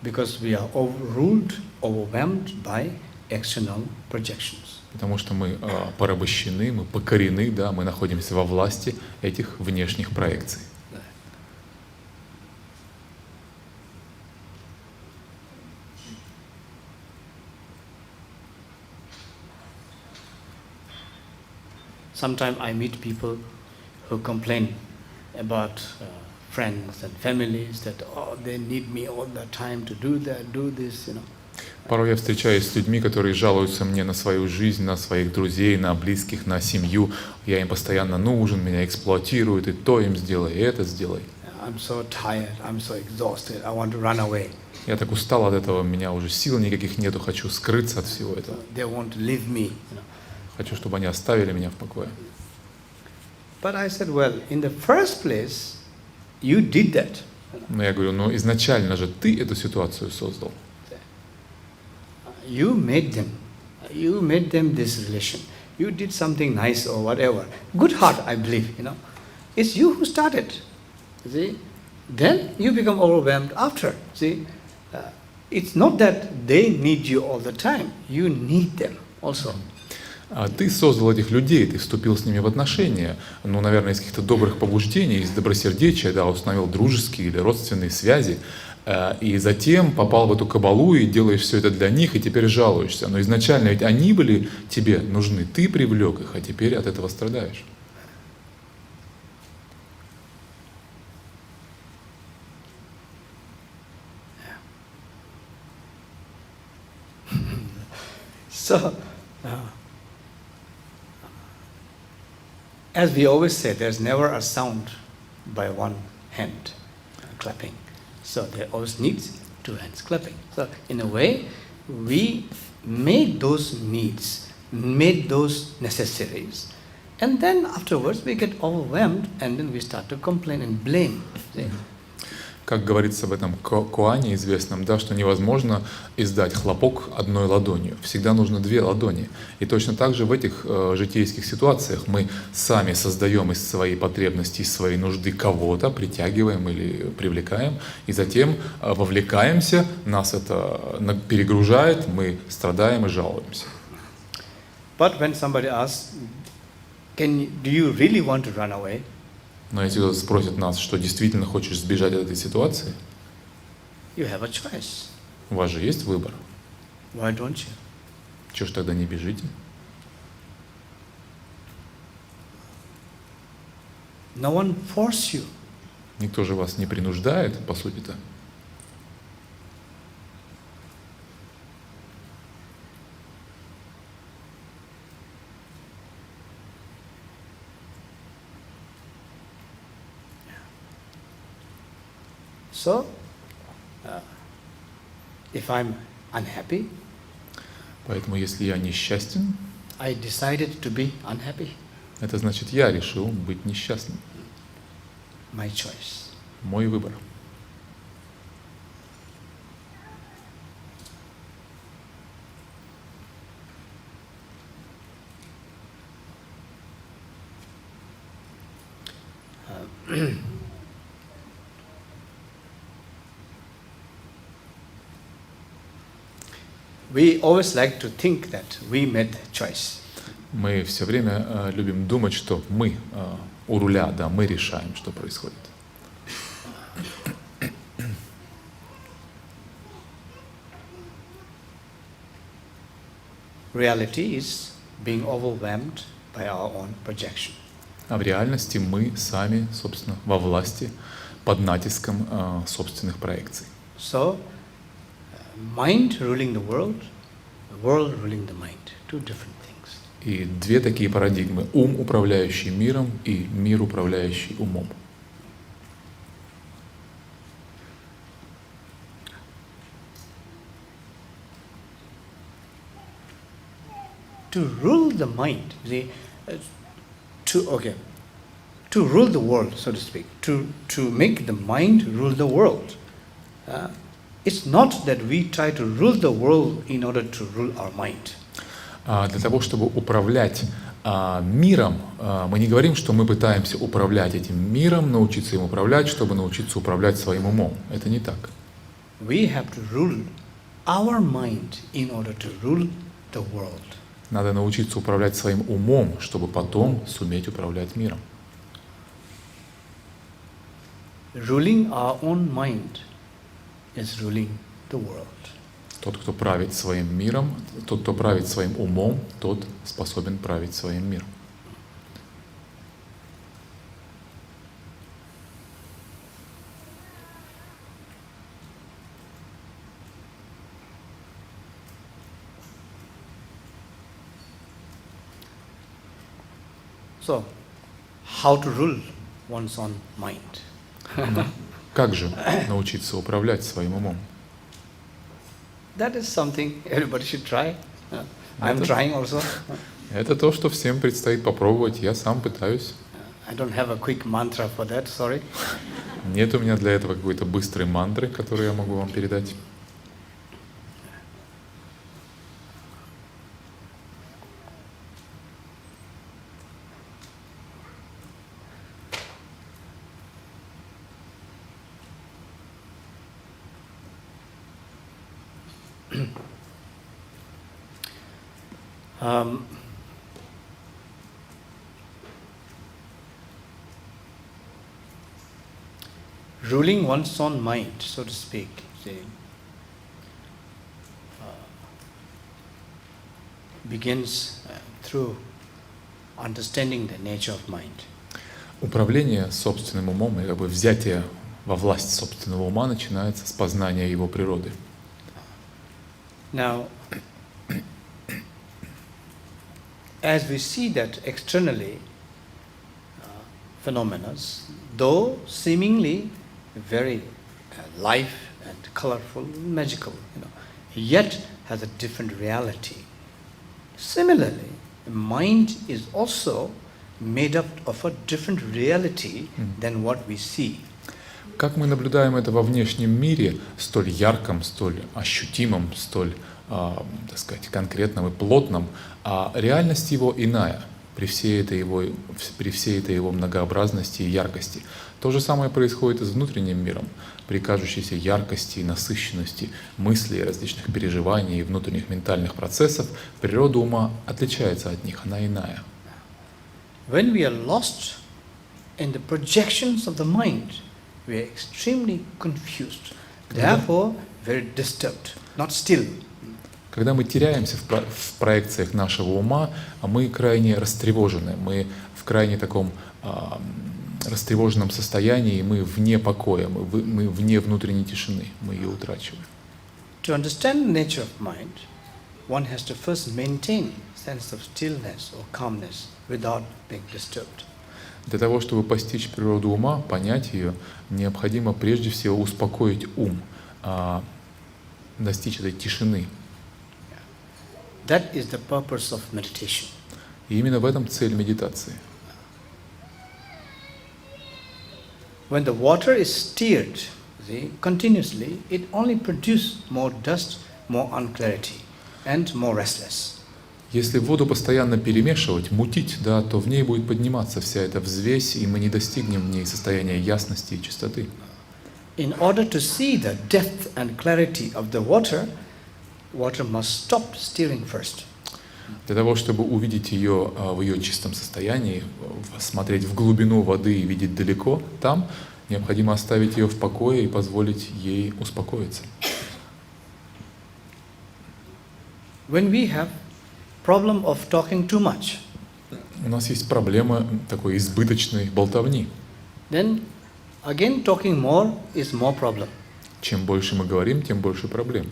[SPEAKER 1] Because we are overruled, overwhelmed by external projections.
[SPEAKER 2] Потому что мы порабощены, мы покорены, да, мы находимся во власти этих внешних проекций.
[SPEAKER 1] Sometimes I meet people who complain about friends and families that they need me all the time to do that, do this, you know.
[SPEAKER 2] Порой я встречаюсь с людьми, которые жалуются мне на свою жизнь, на своих друзей, на близких, на семью. Я им постоянно нужен, меня эксплуатируют, и то им сделай, и это сделай.
[SPEAKER 1] I'm so tired, I'm so exhausted, I want to run away.
[SPEAKER 2] Я так устал от этого, у меня уже сил никаких нету, хочу скрыться от всего этого.
[SPEAKER 1] They want to leave me, you know.
[SPEAKER 2] Хочу, чтобы они оставили меня в покое.
[SPEAKER 1] But I said, well, in the first place, you did that.
[SPEAKER 2] Но я говорю, ну изначально же ты эту ситуацию создал.
[SPEAKER 1] You made them this relation. You did something nice or whatever. Good heart, I believe, you know. It's you who started. See? Then you become overwhelmed after. See? It's not that they need you all the time. You need them also.
[SPEAKER 2] Ты создал этих людей, ты вступил с ними в отношения, ну, наверное, из каких-то добрых побуждений, из добросердечия, да, установил дружеские или родственные связи, и затем попал в эту кабалу и делаешь все это для них, и теперь жалуешься. Но изначально ведь они были тебе нужны, ты привлек их, а теперь от этого страдаешь.
[SPEAKER 1] So, as we always say, there's never a sound by one hand clapping. So there always needs two hands clapping. So in a way, we made those needs, made those necessaries, and then afterwards we get overwhelmed and then we start to complain and blame. See?
[SPEAKER 2] Как говорится в этом коане известном, да, что невозможно издать хлопок одной ладонью. Всегда нужно две ладони. И точно так же в этих житейских ситуациях мы сами создаем из своей потребности, из своей нужды кого-то, притягиваем или привлекаем, и затем вовлекаемся, нас это перегружает, мы страдаем и жалуемся.
[SPEAKER 1] But when somebody asks, do you really want to run away?
[SPEAKER 2] Но если кто-то спросит нас, что действительно хочешь сбежать от этой ситуации,
[SPEAKER 1] You have a choice.
[SPEAKER 2] у вас же есть выбор.
[SPEAKER 1] Why don't you?
[SPEAKER 2] Чего ж тогда не бежите?
[SPEAKER 1] No one force you.
[SPEAKER 2] Никто же вас не принуждает, по сути-то.
[SPEAKER 1] So, if I'm unhappy,
[SPEAKER 2] Поэтому если я несчастен,
[SPEAKER 1] I decided to be unhappy.
[SPEAKER 2] это значит, я решил быть несчастным.
[SPEAKER 1] My choice.
[SPEAKER 2] Мой выбор.
[SPEAKER 1] We always like to think that we made the choice.
[SPEAKER 2] Мы все время любим думать, что мы у руля, да, мы решаем, что происходит.
[SPEAKER 1] Reality is being overwhelmed by our own projection.
[SPEAKER 2] А в реальности мы сами, собственно, во власти, под натиском собственных проекций.
[SPEAKER 1] So, mind ruling the world ruling the mind. Two different things.
[SPEAKER 2] И две такие парадигмы. Ум, управляющий миром, и мир, управляющий умом.
[SPEAKER 1] To rule the mind, to rule the world, so to speak, to make the mind rule the world. It's not that we try to rule the world in order to rule our mind.
[SPEAKER 2] Для того, чтобы управлять миром, мы не говорим, что мы пытаемся управлять этим миром, научиться им управлять, чтобы научиться управлять своим умом. Это не так.
[SPEAKER 1] We have to rule our mind in order to rule the world.
[SPEAKER 2] Надо научиться управлять своим умом, чтобы потом суметь управлять миром.
[SPEAKER 1] Ruling our own mind is ruling the world.
[SPEAKER 2] Тот, кто правит своим миром, тот, кто правит своим умом, тот способен править своим миром.
[SPEAKER 1] So, how to rule one's own mind?
[SPEAKER 2] Как же научиться управлять своим умом?
[SPEAKER 1] That is something everybody should try. I'm trying also.
[SPEAKER 2] Это то, что всем предстоит попробовать. Я сам пытаюсь.
[SPEAKER 1] I don't have a quick mantra for that, sorry.
[SPEAKER 2] Нет у меня для этого какой-то быстрой мантры, которую я могу вам передать.
[SPEAKER 1] Ruling one's own mind, so to speak, begins through understanding the nature of mind.
[SPEAKER 2] Управление собственным умом и как бы взятие во власть собственного ума начинается с познания его природы.
[SPEAKER 1] Now, as we see that externally phenomena, though seemingly very live and colorful, magical, yet has a different reality. Similarly, mind is also made up of a different reality than what we see.
[SPEAKER 2] Как мы наблюдаем это во внешнем мире, столь ярком, столь ощутимом, столь, так сказать, конкретном и плотном, а реальность его иная при всей этой его многообразности и яркости. То же самое происходит и с внутренним миром, при кажущейся яркости и насыщенности мыслей, различных переживаний и внутренних ментальных процессов. Природа ума отличается от них, она иная.
[SPEAKER 1] When we are lost in the projections of the mind, we are extremely confused, therefore very disturbed, not still.
[SPEAKER 2] Когда мы теряемся в проекциях нашего ума, мы крайне растревожены, мы в крайне таком растревоженном состоянии, мы вне покоя, мы вне внутренней тишины, мы ее утрачиваем.
[SPEAKER 1] To understand the nature of mind, one has to first maintain sense of stillness or calmness without being disturbed.
[SPEAKER 2] Для того, чтобы постичь природу ума, понять ее, необходимо прежде всего успокоить ум, достичь этой тишины.
[SPEAKER 1] That is the purpose of meditation.
[SPEAKER 2] И именно в этом цель медитации.
[SPEAKER 1] When the water is stirred, see, continuously, it only produces more dust, more unclarity, and more restless.
[SPEAKER 2] Если воду постоянно перемешивать, мутить, да, то в ней будет подниматься вся эта взвесь, и мы не достигнем в ней состояния ясности и чистоты.
[SPEAKER 1] In order to see the depth and clarity of the water, water must stop stirring first.
[SPEAKER 2] Для того, чтобы увидеть ее в ее чистом состоянии, смотреть в глубину воды и видеть далеко, там необходимо оставить ее в покое и позволить ей успокоиться.
[SPEAKER 1] When we have problem of talking too much,
[SPEAKER 2] У нас есть проблема такой избыточной болтовни.
[SPEAKER 1] then again talking more is more problem.
[SPEAKER 2] Чем больше мы говорим, тем больше проблем.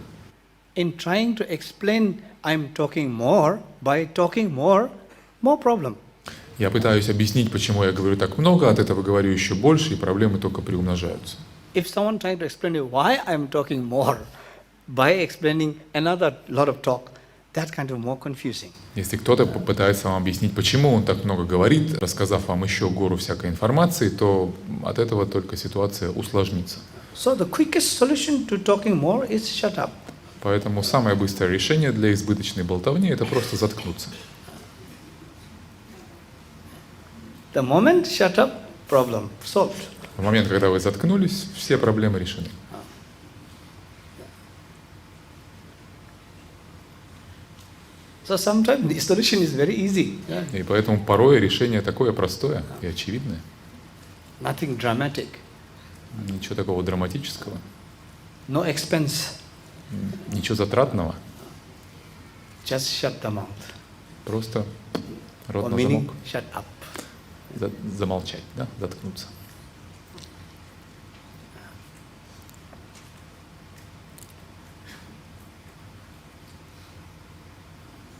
[SPEAKER 1] In trying to explain I'm talking more, by talking more problem.
[SPEAKER 2] Я пытаюсь объяснить, почему я говорю так много, от этого говорю еще больше, и проблемы только приумножаются.
[SPEAKER 1] If someone trying to explain you why I'm talking more, by explaining another lot of talk, that kind of more confusing.
[SPEAKER 2] Если кто-то попытается вам объяснить, почему он так много говорит, рассказав вам еще гору всякой информации, то от этого только ситуация усложнится.
[SPEAKER 1] So the quickest solution to talking more is shut up.
[SPEAKER 2] Поэтому самое быстрое решение для избыточной болтовни – это просто заткнуться.
[SPEAKER 1] The moment shut up, problem solved.
[SPEAKER 2] В момент, когда вы заткнулись, все проблемы решены.
[SPEAKER 1] So sometimes the solution is very easy. Yeah?
[SPEAKER 2] И поэтому порой решение такое простое и очевидное.
[SPEAKER 1] Nothing dramatic,
[SPEAKER 2] Ничего такого драматического,
[SPEAKER 1] no expense,
[SPEAKER 2] ничего затратного.
[SPEAKER 1] just shut the mouth.
[SPEAKER 2] Просто рот
[SPEAKER 1] Or
[SPEAKER 2] на
[SPEAKER 1] meaning
[SPEAKER 2] замок,
[SPEAKER 1] shut up.
[SPEAKER 2] замолчать, да, заткнуться.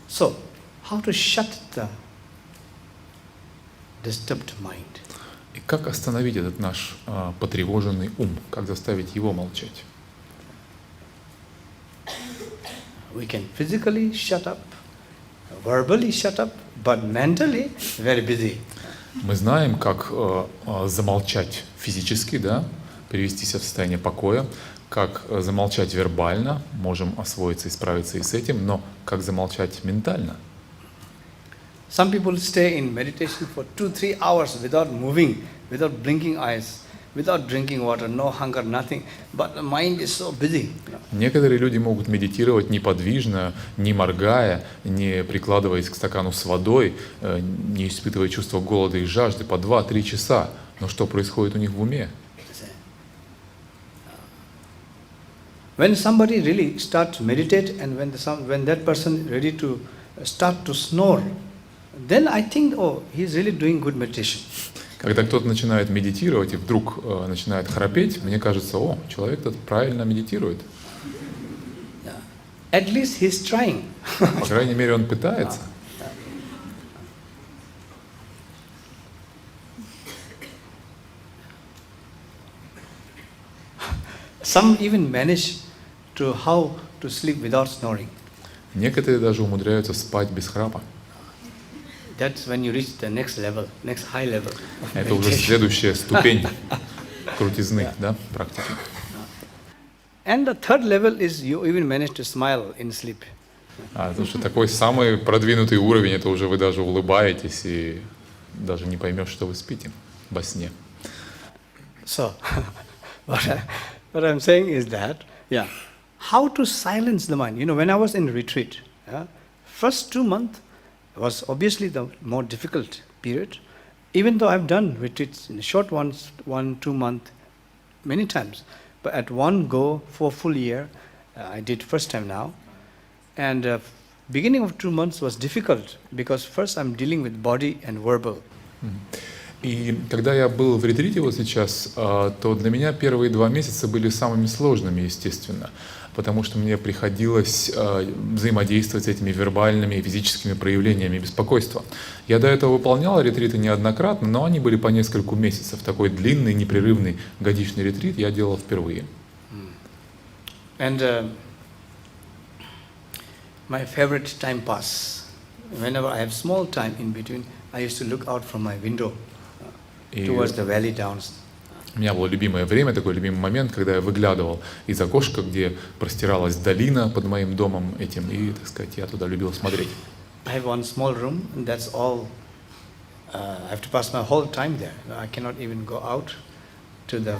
[SPEAKER 1] So, how to shut the disturbed mind?
[SPEAKER 2] И как остановить этот наш потревоженный ум? Как заставить его молчать?
[SPEAKER 1] We can physically shut up, verbally shut up, but mentally very busy.
[SPEAKER 2] Мы знаем, как замолчать физически, да, привести себя в состояние покоя, как замолчать вербально, можем освоиться и справиться и с этим, но как замолчать ментально?
[SPEAKER 1] Some people stay in meditation for 2-3 hours without moving, without blinking eyes, without drinking water, no hunger, nothing, but the mind is so busy.
[SPEAKER 2] Некоторые люди могут медитировать неподвижно, не моргая, не прикладываясь к стакану с водой, не испытывая чувства голода и жажды по 2-3 часа. Но что происходит у них в уме?
[SPEAKER 1] When somebody really starts to meditate and when that person ready to start to snore, then I think, oh, he's really doing good meditation.
[SPEAKER 2] Когда кто-то начинает медитировать и вдруг начинает храпеть, мне кажется, о, человек этот правильно медитирует.
[SPEAKER 1] At least he's trying.
[SPEAKER 2] По крайней мере, он пытается.
[SPEAKER 1] Some even manage to how to sleep without snoring.
[SPEAKER 2] Некоторые даже умудряются спать без храпа.
[SPEAKER 1] That's when you reach the next level, next high level.
[SPEAKER 2] Это уже следующая ступень крутизны, да, практики.
[SPEAKER 1] And the third level is you even manage to smile in sleep.
[SPEAKER 2] Потому что такой самый продвинутый уровень, это уже вы даже улыбаетесь и даже не поймешь, что вы спите во сне.
[SPEAKER 1] So, what I'm saying is that, yeah, how to silence the mind. You know, when I was in retreat, first 2 months was obviously the more difficult period. Even though I've done retreats in the short ones, 1-2 months, many times, but at one go for a full year, I did first time now. And beginning of 2 months was difficult because first I'm dealing with body and verbal.
[SPEAKER 2] И когда я был в ретрите вот сейчас, то для меня первые 2 месяца были самыми сложными, естественно, потому что мне приходилось взаимодействовать с этими вербальными и физическими проявлениями беспокойства. Я до этого выполнял ретриты неоднократно, но они были по нескольку месяцев. Такой длинный, непрерывный годичный ретрит я делал впервые.
[SPEAKER 1] And My favorite time pass. Whenever I have small time in between, I used to look out from my window
[SPEAKER 2] И
[SPEAKER 1] towards the valley down.
[SPEAKER 2] у меня было любимое время, такой любимый момент, когда я выглядывал из окошка, где простиралась долина под моим домом этим, и, так сказать, я туда любил смотреть.
[SPEAKER 1] I have one small room, and that's all. I have to pass my whole time there. I cannot even go out to the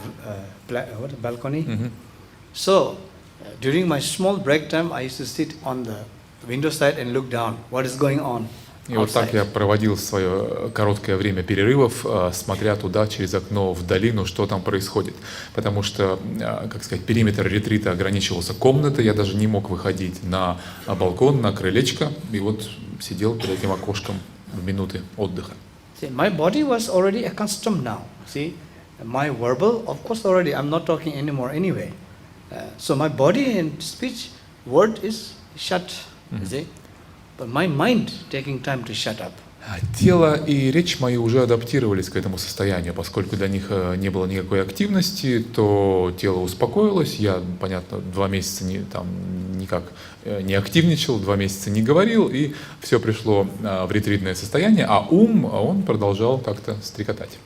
[SPEAKER 1] balcony. So, during my small break time, I used to sit on the window side and look down. What is going on?
[SPEAKER 2] И вот так я проводил свое короткое время перерывов, смотря туда через окно в долину, что там происходит. Потому что, как сказать, периметр ретрита ограничивался комнатой, я даже не мог выходить на балкон, на крылечко, и вот сидел перед этим окошком в минуты отдыха.
[SPEAKER 1] See, my body was already accustomed now. See, my verbal, of course, already I'm not talking anymore anyway. So my body and speech, word is shut. See. But my mind taking time to shut up.
[SPEAKER 2] Тело и речь мои уже адаптировались к этому состоянию, поскольку для них не было никакой активности, то тело успокоилось, я, понятно, 2 месяца никак не активничал, 2 месяца не говорил, и все пришло в ретритное состояние, а ум, он продолжал как-то стрекотать.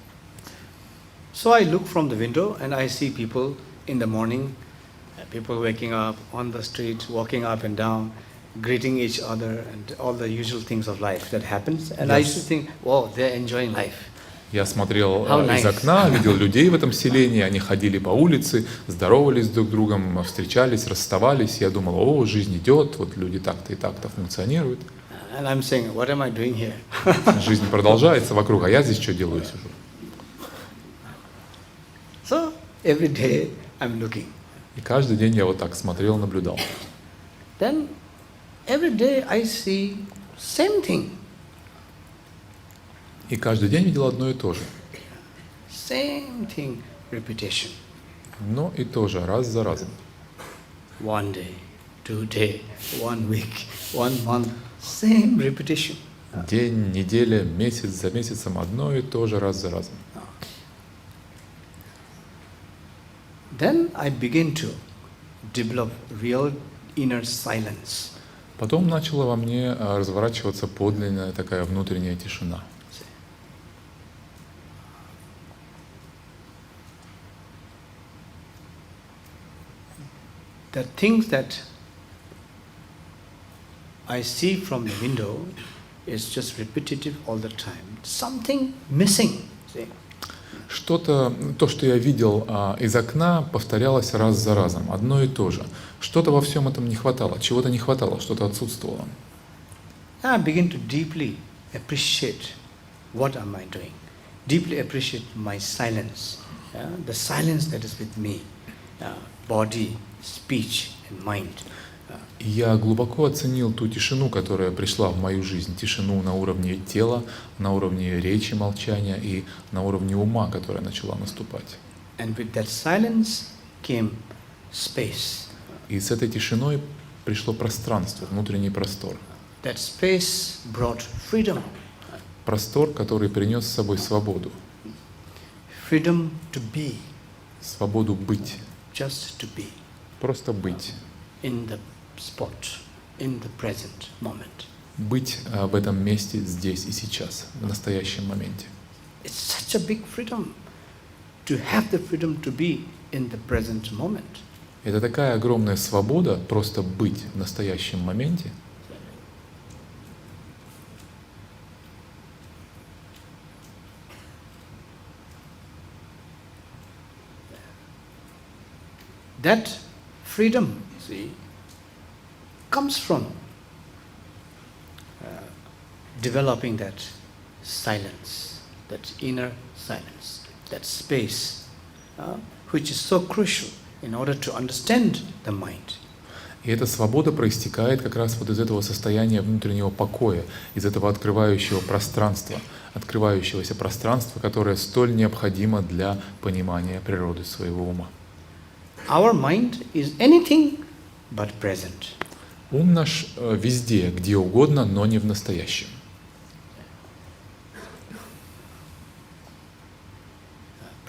[SPEAKER 1] So I look from the window and I see people in the morning, people waking up on the street, walking up and down, greeting each other and all the usual things of life that happens. And I used to think, wow, they're enjoying life.
[SPEAKER 2] Я смотрел из окна, видел людей в этом селении, они ходили по улице, здоровались друг с другом, встречались, расставались. Я думал, о, жизнь идет, вот люди так-то и так-то функционируют.
[SPEAKER 1] And I'm saying, what am I doing here?
[SPEAKER 2] Жизнь продолжается вокруг, а я здесь что делаю, сижу?
[SPEAKER 1] So every day I'm looking.
[SPEAKER 2] И каждый день я вот так смотрел, наблюдал.
[SPEAKER 1] Then every day I see same thing.
[SPEAKER 2] И каждый день видел одно и то же.
[SPEAKER 1] Same thing, repetition.
[SPEAKER 2] Но и тоже, раз за разом.
[SPEAKER 1] One day, 2 days, 1 week, 1 month, same repetition.
[SPEAKER 2] День, неделя, месяц за месяцем, одно и то же, раз за разом.
[SPEAKER 1] Then I begin to develop real inner silence.
[SPEAKER 2] Потом начала во мне разворачиваться подлинная такая внутренняя тишина.
[SPEAKER 1] The things that I see from the window is just repetitive all the time. Something missing. See?
[SPEAKER 2] Что-то, то, что я видел из окна, повторялось раз за разом, одно и то же. Что-то во всем этом не хватало, чего-то не хватало, что-то отсутствовало.
[SPEAKER 1] I begin to deeply appreciate what am I doing. Deeply appreciate my silence. The silence that is with me. Body, speech and mind.
[SPEAKER 2] И я глубоко оценил ту тишину, которая пришла в мою жизнь. Тишину на уровне тела, на уровне речи, молчания и на уровне ума, которая начала наступать.
[SPEAKER 1] And with that silence came space.
[SPEAKER 2] И с этой тишиной пришло пространство, внутренний простор.
[SPEAKER 1] That space brought freedom.
[SPEAKER 2] Простор, который принес с собой свободу.
[SPEAKER 1] Freedom to be.
[SPEAKER 2] Свободу быть.
[SPEAKER 1] Just to be.
[SPEAKER 2] Просто быть.
[SPEAKER 1] In the spot, in the present moment.
[SPEAKER 2] Быть в этом месте здесь и сейчас, в настоящем моменте.
[SPEAKER 1] It's such a big freedom to have the freedom to be in the present moment.
[SPEAKER 2] Это такая огромная свобода просто быть в настоящем моменте.
[SPEAKER 1] That freedom, see, comes from developing that silence, that inner silence, that space, which is so crucial in order to understand the mind.
[SPEAKER 2] И эта свобода проистекает как раз вот из этого состояния внутреннего покоя, из этого открывающегося пространства, которое столь необходимо для понимания природы своего ума.
[SPEAKER 1] Our mind is anything but present.
[SPEAKER 2] Ум наш везде, где угодно, но не в настоящем.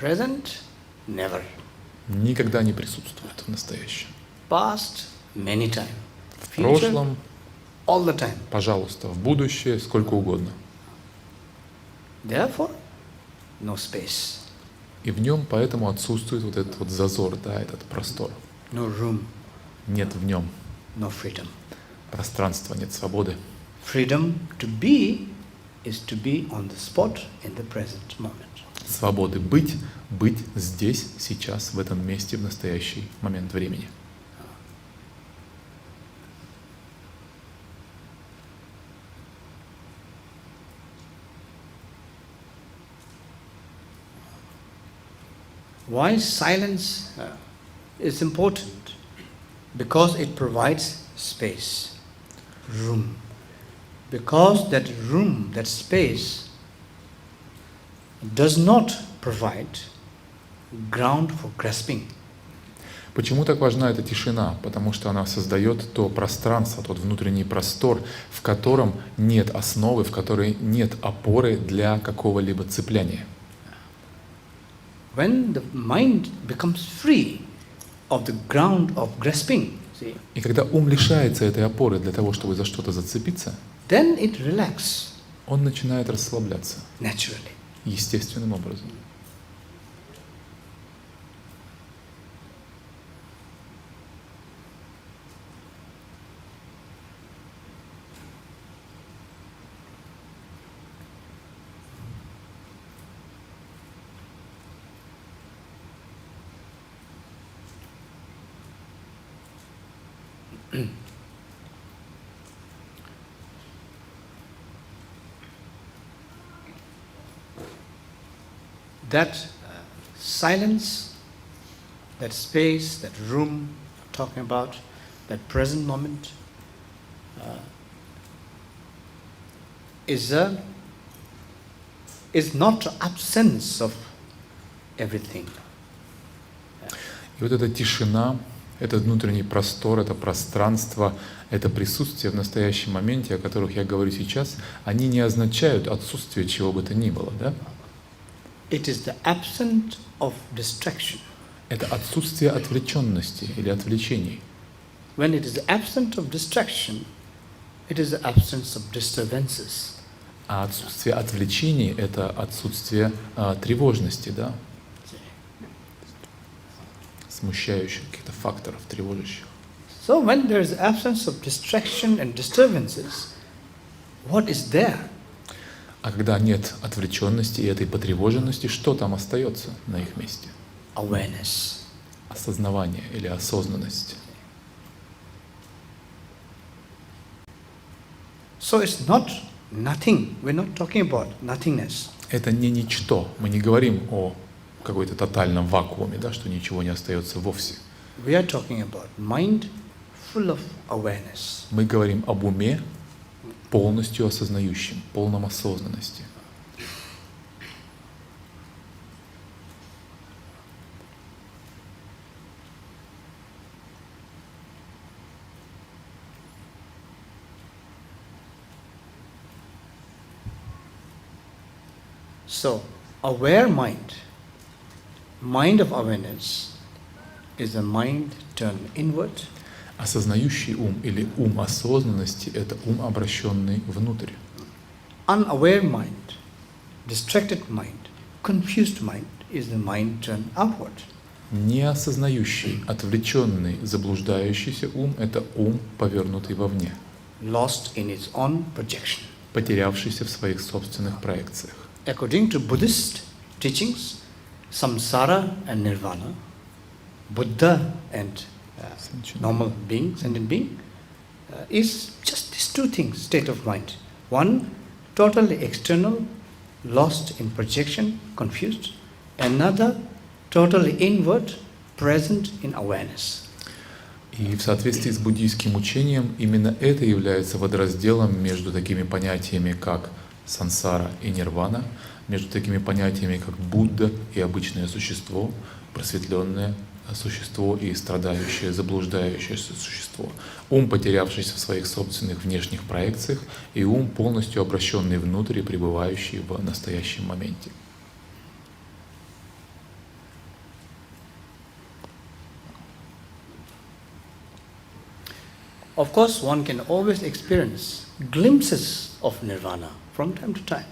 [SPEAKER 1] Present, never.
[SPEAKER 2] Никогда не присутствует в настоящем.
[SPEAKER 1] Past, many times.
[SPEAKER 2] В прошлом
[SPEAKER 1] all the time.
[SPEAKER 2] Пожалуйста, в будущее, сколько угодно.
[SPEAKER 1] Therefore, no space,
[SPEAKER 2] И в нем поэтому отсутствует вот этот вот зазор, да, этот простор.
[SPEAKER 1] no room,
[SPEAKER 2] Нет в нем
[SPEAKER 1] no freedom.
[SPEAKER 2] пространства, нет свободы.
[SPEAKER 1] Freedom to be is to be on the spot in the present moment.
[SPEAKER 2] Свободы быть здесь, сейчас, в этом месте, в настоящий момент времени.
[SPEAKER 1] Why silence is important? Because it provides space, room. Because that room, that space, does not provide ground for grasping.
[SPEAKER 2] Почему так важна эта тишина? Потому что она создает то пространство, тот внутренний простор, в котором нет основы, в которой нет опоры для какого-либо цепляния.
[SPEAKER 1] When the mind becomes free of the ground of grasping, see,
[SPEAKER 2] И когда ум лишается этой опоры для того, чтобы за что-то зацепиться,
[SPEAKER 1] then it relaxes
[SPEAKER 2] он начинает расслабляться
[SPEAKER 1] naturally.
[SPEAKER 2] естественным образом.
[SPEAKER 1] That silence, that space, that room I'm talking about, that present moment is not absence of everything.
[SPEAKER 2] И вот эта тишина, этот внутренний простор, это пространство, это присутствие в настоящем моменте, о которых я говорю сейчас, они не означают отсутствие чего бы то ни было, да?
[SPEAKER 1] It is the absence of distraction.
[SPEAKER 2] Это отсутствие отвлеченности или отвлечений.
[SPEAKER 1] When it is the absence of distraction, it is the absence of disturbances.
[SPEAKER 2] А отсутствие отвлечений — это отсутствие тревожности, да? Смущающих каких-то факторов, тревожащих.
[SPEAKER 1] So when there is absence of distraction and disturbances, what is there?
[SPEAKER 2] А когда нет отвлеченности и этой потревоженности, что там остается на их месте?
[SPEAKER 1] Awareness.
[SPEAKER 2] Осознавание или осознанность.
[SPEAKER 1] So it's not nothing. We're not talking about nothingness.
[SPEAKER 2] Это не ничто. Мы не говорим о какой-то тотальном вакууме, да, что ничего не остается вовсе.
[SPEAKER 1] We are talking about mind full of awareness.
[SPEAKER 2] Мы говорим об уме, полностью осознающем, полном осознанности.
[SPEAKER 1] So, aware mind, mind of awareness, is a mind turned inward.
[SPEAKER 2] Осознающий ум или ум осознанности — это ум, обращенный внутрь.
[SPEAKER 1] Unaware mind, distracted mind, confused mind is the mind turned outward.
[SPEAKER 2] Неосознающий, отвлеченный, заблуждающийся ум — это ум, повернутый вовне,
[SPEAKER 1] Lost in its own projection.
[SPEAKER 2] потерявшийся в своих собственных проекциях.
[SPEAKER 1] According to Buddhist teachings, samsara and nirvana, Buddha and normal being, sentient being, is just these two things, state of mind. One, totally external, lost in projection, confused. Another, totally inward, present in awareness.
[SPEAKER 2] И в соответствии с буддийским учением именно это является водоразделом между такими понятиями, как сансара и нирвана, между такими понятиями, как Будда и обычное существо, просветленное существо и страдающее, заблуждающееся существо. Ум, потерявшийся в своих собственных внешних проекциях, и ум, полностью обращенный внутрь и пребывающий в настоящем моменте.
[SPEAKER 1] Of course, one can always experience glimpses of nirvana from time to time.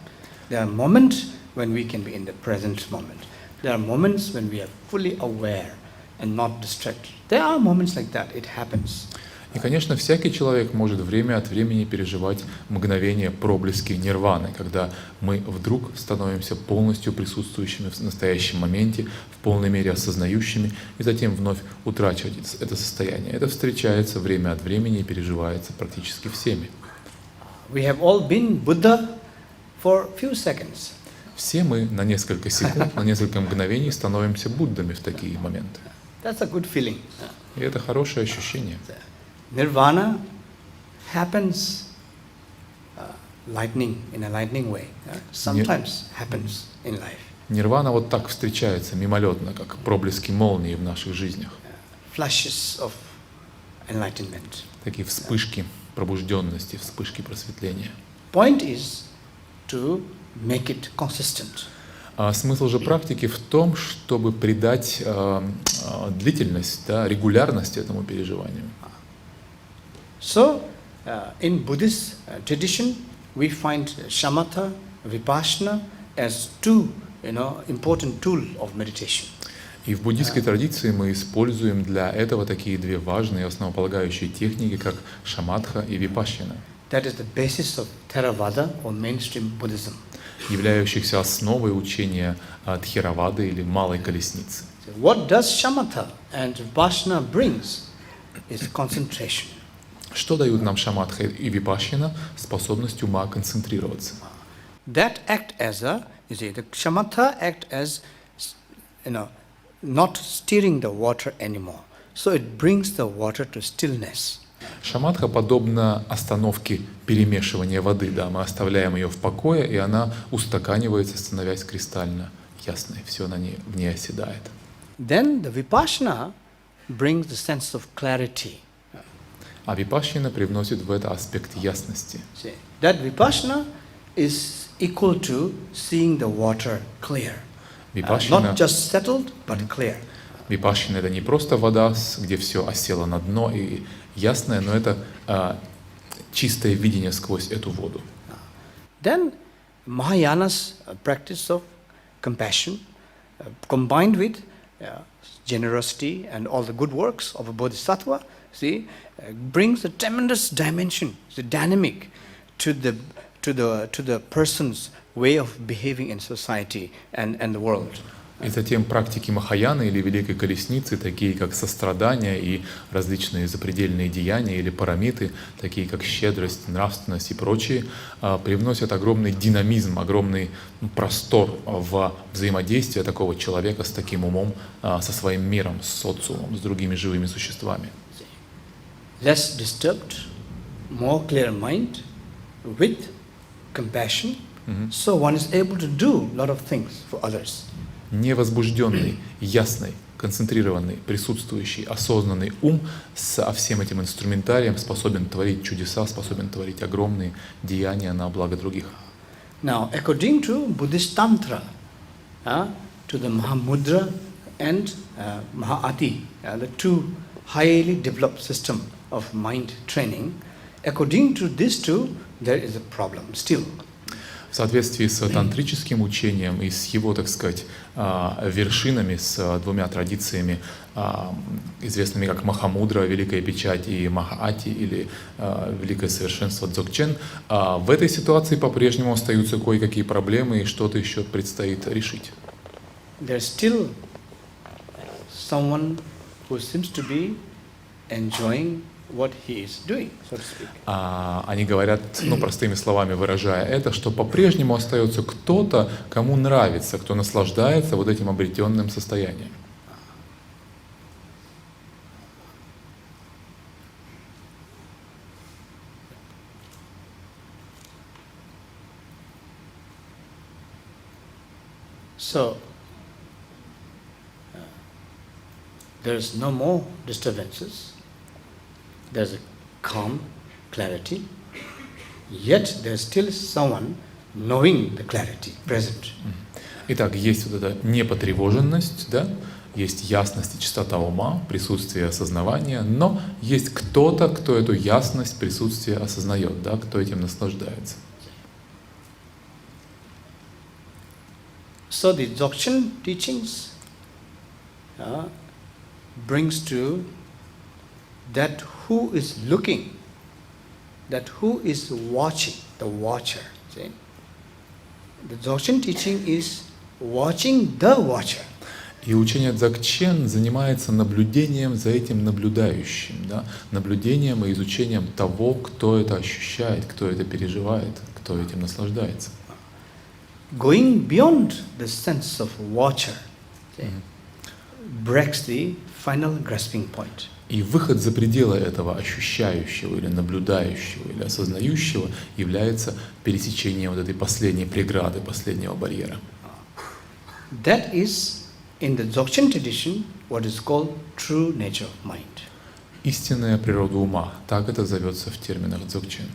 [SPEAKER 1] There are moments when we can be in the present moment. There are moments when we are fully aware and not distracted. There are moments like that. It happens.
[SPEAKER 2] И, конечно, всякий человек может время от времени переживать мгновения, проблески нирваны, когда мы вдруг становимся полностью присутствующими в настоящем моменте, в полной мере осознающими, и затем вновь утрачивать это состояние. Это встречается время от времени и переживается практически всеми.
[SPEAKER 1] We have all been Buddha for a few seconds.
[SPEAKER 2] Все мы на несколько секунд, на несколько мгновений становимся Буддами в такие моменты.
[SPEAKER 1] That's a good feeling.
[SPEAKER 2] И это хорошее ощущение.
[SPEAKER 1] Nirvana happens in a lightning way. Sometimes happens in life.
[SPEAKER 2] Нирвана вот так встречается мимолетно, как проблески молнии в наших жизнях.
[SPEAKER 1] Flashes of enlightenment.
[SPEAKER 2] Такие вспышки пробужденности, вспышки просветления.
[SPEAKER 1] Point is to make it consistent.
[SPEAKER 2] А смысл же практики в том, чтобы придать длительность, да, регулярность этому переживанию.
[SPEAKER 1] So, in Buddhist tradition, we find shamatha, vipassana as two, important tools of meditation.
[SPEAKER 2] И в буддийской традиции мы используем для этого такие две важные основополагающие техники, как шаматха и випашшана,
[SPEAKER 1] That is the basis of Theravada or mainstream Buddhism.
[SPEAKER 2] являющихся основой учения Тхеравады или малой колесницы.
[SPEAKER 1] So what does shamatha and vipassana brings is concentration.
[SPEAKER 2] Что дают нам шаматха и випашшана? Способность ума концентрироваться.
[SPEAKER 1] That act as the shamatha act as, not steering the water anymore. So it brings the water to stillness.
[SPEAKER 2] Шаматха подобна остановке перемешивания воды. Да, мы оставляем ее в покое, и она устаканивается, становясь кристально ясной. Все в ней оседает.
[SPEAKER 1] Then the vipassana brings the sense of clarity.
[SPEAKER 2] А випашшана привносит в это аспект ясности.
[SPEAKER 1] See, that vipassana is equal to seeing the water clear. Not just settled, but clear.
[SPEAKER 2] Випашшана — это не просто вода, где все осело на дно и ясное, но это чистое видение сквозь эту воду.
[SPEAKER 1] Then Mahayana's practice of compassion, combined with generosity and all the good works of a bodhisattva, brings a tremendous dimension, the dynamic to the person's way of behaving in society and the world.
[SPEAKER 2] И затем практики Махаяны или Великой Колесницы, такие как сострадание и различные запредельные деяния или парамиты, такие как щедрость, нравственность и прочие, привносят огромный динамизм, огромный простор в взаимодействие такого человека с таким умом, со своим миром, с социумом, с другими живыми существами.
[SPEAKER 1] Less disturbed, more clear mind, with compassion, so one is able to do a lot of things for others.
[SPEAKER 2] Невозбужденный, ясный, концентрированный, присутствующий, осознанный ум со всем этим инструментарием способен творить чудеса, способен творить огромные деяния на благо других.
[SPEAKER 1] Now, according to Buddhist Tantra, to the Mahamudra and Mahāti, the two highly developed system of mind training, according to these two, there is a problem still.
[SPEAKER 2] В соответствии с тантрическим учением и с его, так сказать, вершинами, с двумя традициями, известными как Махамудра, Великая Печать, и Махаати, или Великое Совершенство Дзогчен, в этой ситуации по-прежнему остаются кое-какие проблемы, и что-то еще предстоит решить.
[SPEAKER 1] There's still someone who seems to be enjoying what he is doing, so to speak.
[SPEAKER 2] Они говорят, простыми словами выражая это, что по-прежнему остается кто-то, кому нравится, кто наслаждается вот этим обретенным состоянием.
[SPEAKER 1] So, there's no more disturbances. There's a calm, clarity, yet there's still someone knowing the clarity present.
[SPEAKER 2] Итак, есть вот эта непотревоженность, да? есть ясность и чистота ума, присутствие осознавания, но есть кто-то, кто эту ясность, присутствие осознает, да, кто этим наслаждается.
[SPEAKER 1] So the Dzogchen teachings brings to that who is looking, that who is watching, the watcher. See? The Dzogchen teaching is watching the watcher.
[SPEAKER 2] И учение Дзогчен занимается наблюдением за этим наблюдающим, да? Наблюдением и изучением того, кто это ощущает, кто это переживает, кто этим наслаждается.
[SPEAKER 1] Going beyond the sense of watcher breaks the final grasping point.
[SPEAKER 2] И выход за пределы этого ощущающего или наблюдающего или осознающего является пересечением вот этой последней преграды, последнего барьера.
[SPEAKER 1] That is, in the Dzogchen tradition, what is called true nature of mind.
[SPEAKER 2] Истинная природа ума, так это зовется в терминах Дзогчен.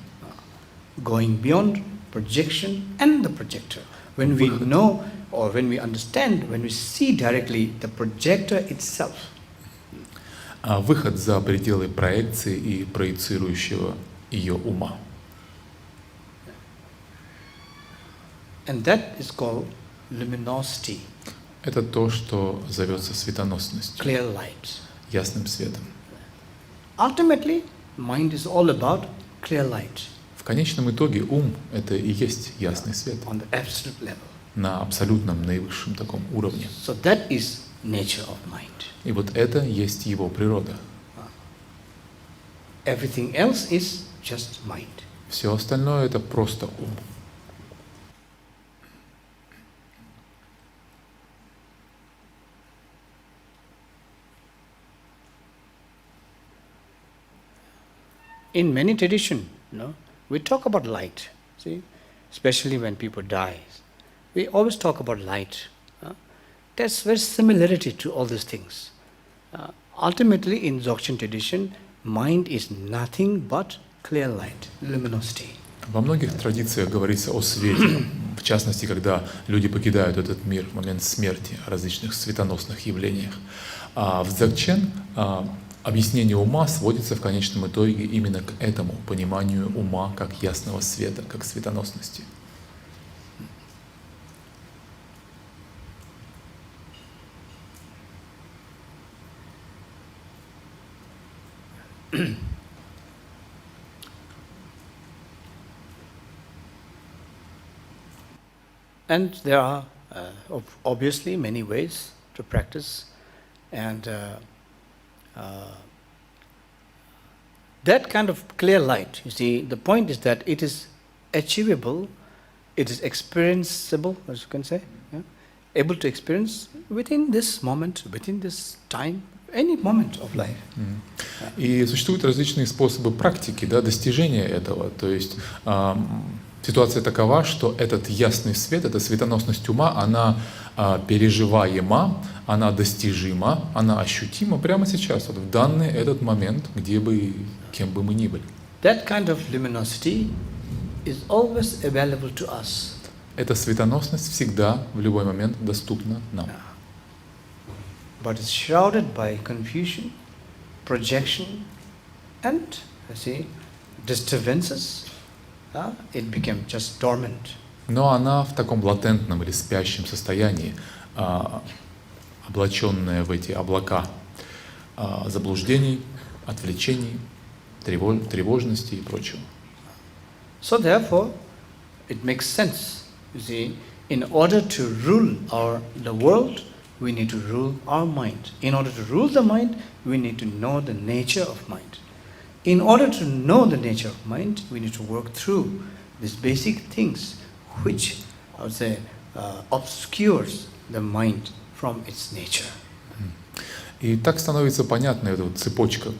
[SPEAKER 1] Going beyond projection and the projector. When we know or when we understand, when we see directly the projector itself.
[SPEAKER 2] Выход за пределы проекции и проецирующего ее ума.
[SPEAKER 1] And that is called luminosity.
[SPEAKER 2] Это то, что зовется светоносностью,
[SPEAKER 1] Clear light.
[SPEAKER 2] ясным светом.
[SPEAKER 1] Ultimately, mind is all about clear light.
[SPEAKER 2] В конечном итоге ум — это и есть ясный свет
[SPEAKER 1] On the absolute level.
[SPEAKER 2] на абсолютном наивысшем таком уровне.
[SPEAKER 1] So that is nature of mind.
[SPEAKER 2] И вот это есть его природа.
[SPEAKER 1] Everything else is just mind.
[SPEAKER 2] Все остальное — это просто ум.
[SPEAKER 1] In many traditions, we talk about light. See, especially when people die, we always talk about light. There's very similarity to all these things. Ultimately, in Dzogchen tradition, mind is nothing but clear light, luminosity.
[SPEAKER 2] Во многих традициях говорится о свете, в частности, когда люди покидают этот мир в момент смерти, о различных светоносных явлениях. А в Дзогчен объяснение ума сводится в конечном итоге именно к этому пониманию ума как ясного света, как светоносности.
[SPEAKER 1] And there are obviously many ways to practice, and that kind of clear light, you see, the point is that it is achievable, it is experienceable, as you can say, able to experience within this moment, within this time, any moment of life.
[SPEAKER 2] И существуют различные способы практики, да, достижения этого. То есть ситуация такова, что этот ясный свет, эта светоносность ума, она переживаема, она достижима, она ощутима прямо сейчас, вот в данный этот момент, где бы, кем бы мы ни были.
[SPEAKER 1] That kind of luminosity is always available to us.
[SPEAKER 2] Эта светоносность всегда, в любой момент доступна нам.
[SPEAKER 1] But it's shrouded by confusion, projection, and, disturbances. It became just dormant.
[SPEAKER 2] Но она в таком латентном или спящем состоянии, облаченная в эти облака заблуждений, отвлечений, тревожности и прочего.
[SPEAKER 1] So therefore, it makes sense. You see, in order to rule the world, we need to rule our mind. In order to rule the mind, we need to know the nature of mind. In order to know the nature of mind, we need to work through these basic things which, I would say, obscures the mind from its nature.
[SPEAKER 2] И так становится понятна эта вот цепочка,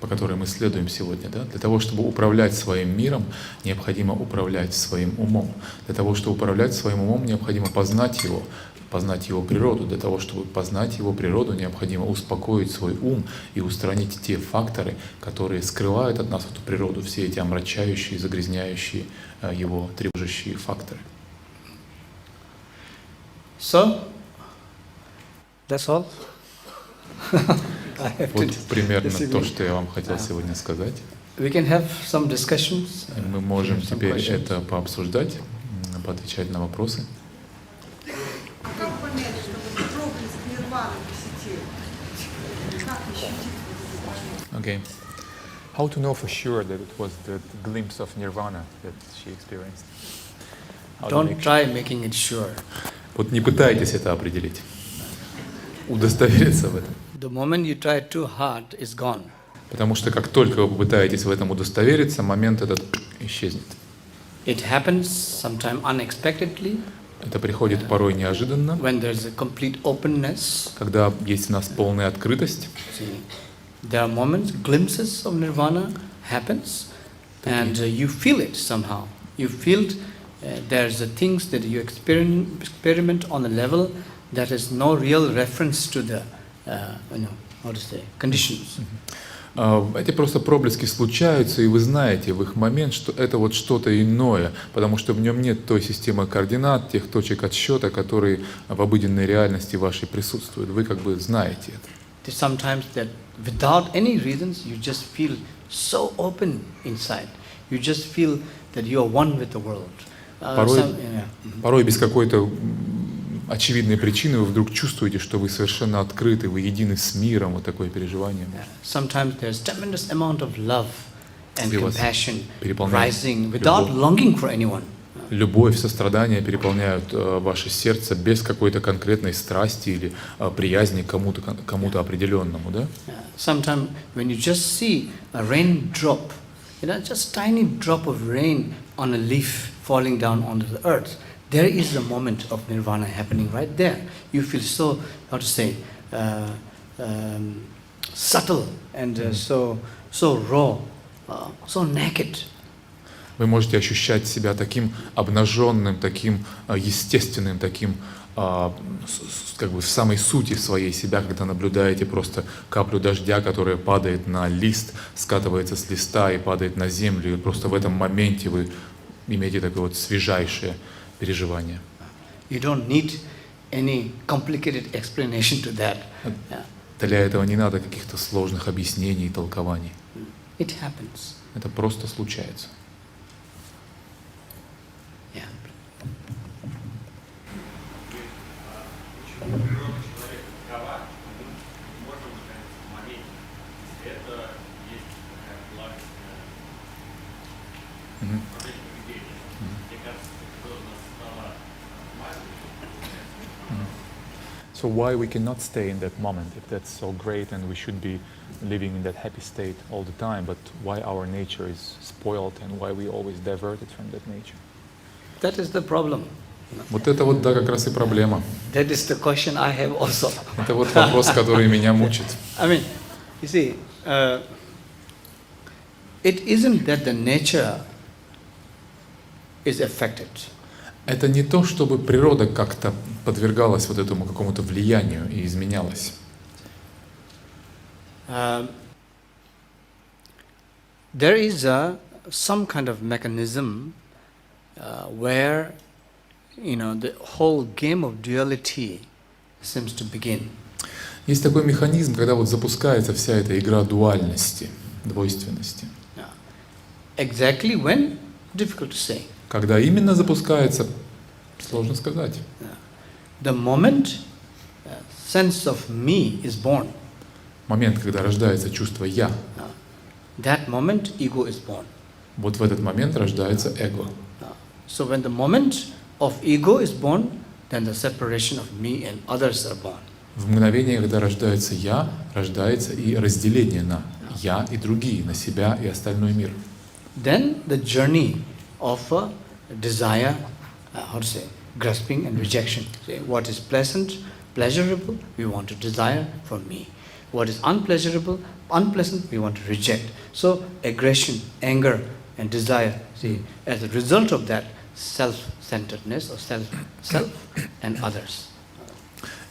[SPEAKER 2] по которой мы следуем сегодня. Да? Для того, чтобы управлять своим миром, необходимо управлять своим умом. Для того, чтобы управлять своим умом, необходимо познать его природу. Для того, чтобы познать его природу, необходимо успокоить свой ум и устранить те факторы, которые скрывают от нас эту природу, все эти омрачающие, загрязняющие его, тревожащие факторы.
[SPEAKER 1] So, that's all. I have
[SPEAKER 2] Вот
[SPEAKER 1] to
[SPEAKER 2] примерно
[SPEAKER 1] disagree.
[SPEAKER 2] то, что я вам хотел сегодня сказать.
[SPEAKER 1] We can have some discussions.
[SPEAKER 2] И мы можем
[SPEAKER 1] Some
[SPEAKER 2] теперь
[SPEAKER 1] questions.
[SPEAKER 2] это пообсуждать, поотвечать на вопросы.
[SPEAKER 3] Как понять, что вот проблеск нирваны посетил? Как ощутить вот этот момент?
[SPEAKER 4] Okay. How to know for sure that it was the glimpse of nirvana that she experienced? How to
[SPEAKER 1] Don't
[SPEAKER 4] make
[SPEAKER 1] try making it sure.
[SPEAKER 2] Вот не пытайтесь это определить, удостовериться в этом.
[SPEAKER 1] The moment you try too hard, it's gone.
[SPEAKER 2] Потому что как только вы попытаетесь в этом удостовериться, момент этот исчезнет.
[SPEAKER 1] It happens sometimes unexpectedly,
[SPEAKER 2] Это приходит порой неожиданно,
[SPEAKER 1] when there's a complete openness.
[SPEAKER 2] когда есть у нас полная открытость.
[SPEAKER 1] See, there are moments, glimpses of nirvana happens, and you feel it somehow. You feel there's the things that you experiment on a level that is no real reference to the, how to say, conditions.
[SPEAKER 2] Эти просто проблески случаются, и вы знаете в их момент, что это вот что-то иное, потому что в нем нет той системы координат, тех точек отсчета, которые в обыденной реальности вашей присутствуют. Вы как бы знаете это.
[SPEAKER 1] Sometimes that without any reasons, you just feel so open inside. You just feel that you are one with the world.
[SPEAKER 2] Порой без какой-то очевидной причины вы вдруг чувствуете, что вы совершенно открыты, вы едины с миром, вот такое переживание.
[SPEAKER 1] Sometimes there's tremendous amount of love and
[SPEAKER 2] И вас
[SPEAKER 1] compassion
[SPEAKER 2] переполняет
[SPEAKER 1] rising without longing for anyone.
[SPEAKER 2] Любовь, сострадание переполняют ваше сердце без какой-то конкретной страсти или приязни к кому-то определенному, да?
[SPEAKER 1] Sometimes when you just see a raindrop, just tiny drop of rain on a leaf falling down onto the earth, there is a moment of nirvana happening right there. You feel so, how to say, subtle and so raw, so naked.
[SPEAKER 2] Вы можете ощущать себя таким обнаженным, таким естественным, таким как бы в самой сути своей себя, когда наблюдаете просто каплю дождя, которая падает на лист, скатывается с листа и падает на землю. И просто в этом моменте вы имеете такое вот свежайшее переживание.
[SPEAKER 1] You don't need any complicated explanation to that.
[SPEAKER 2] Для этого не надо каких-то сложных объяснений и толкований.
[SPEAKER 1] It happens.
[SPEAKER 2] Это просто случается.
[SPEAKER 1] Yeah.
[SPEAKER 5] Природа человека такова, мы можем находиться в моменте. Если это есть такая благостная модель поведения, мне кажется, природа стала
[SPEAKER 4] So why we cannot stay in that moment if that's so great and we should be living in that happy state all the time, but why our nature is spoiled and why we always diverted from that nature?
[SPEAKER 1] That is the problem.
[SPEAKER 2] Вот это вот, да, как раз и проблема.
[SPEAKER 1] That is the question I have also.
[SPEAKER 2] Это вот вопрос, который меня мучит.
[SPEAKER 1] I mean, you see, it isn't that the nature is affected.
[SPEAKER 2] Это не то, чтобы природа как-то подвергалась вот этому какому-то влиянию и изменялась.
[SPEAKER 1] There is some kind of mechanism where, the whole game of duality seems to begin.
[SPEAKER 2] Есть такой механизм, когда вот запускается вся эта игра дуальности, двойственности.
[SPEAKER 1] Exactly when? Difficult to say.
[SPEAKER 2] Когда именно запускается, сложно сказать.
[SPEAKER 1] The moment sense of me is born,
[SPEAKER 2] Момент, когда рождается чувство «я»,
[SPEAKER 1] that moment ego is born.
[SPEAKER 2] вот в этот момент рождается эго.
[SPEAKER 1] So when the moment of ego is born, then the separation of me and others are born.
[SPEAKER 2] В мгновение, когда рождается «я», рождается и разделение на «я» и другие, на себя и остальной мир.
[SPEAKER 1] Then the journey of desire, grasping and rejection. Say, what is pleasurable, we want to desire for me. What is unpleasant, we want to reject. So aggression, anger, and desire. See, as a result of that, self-centeredness or self and others.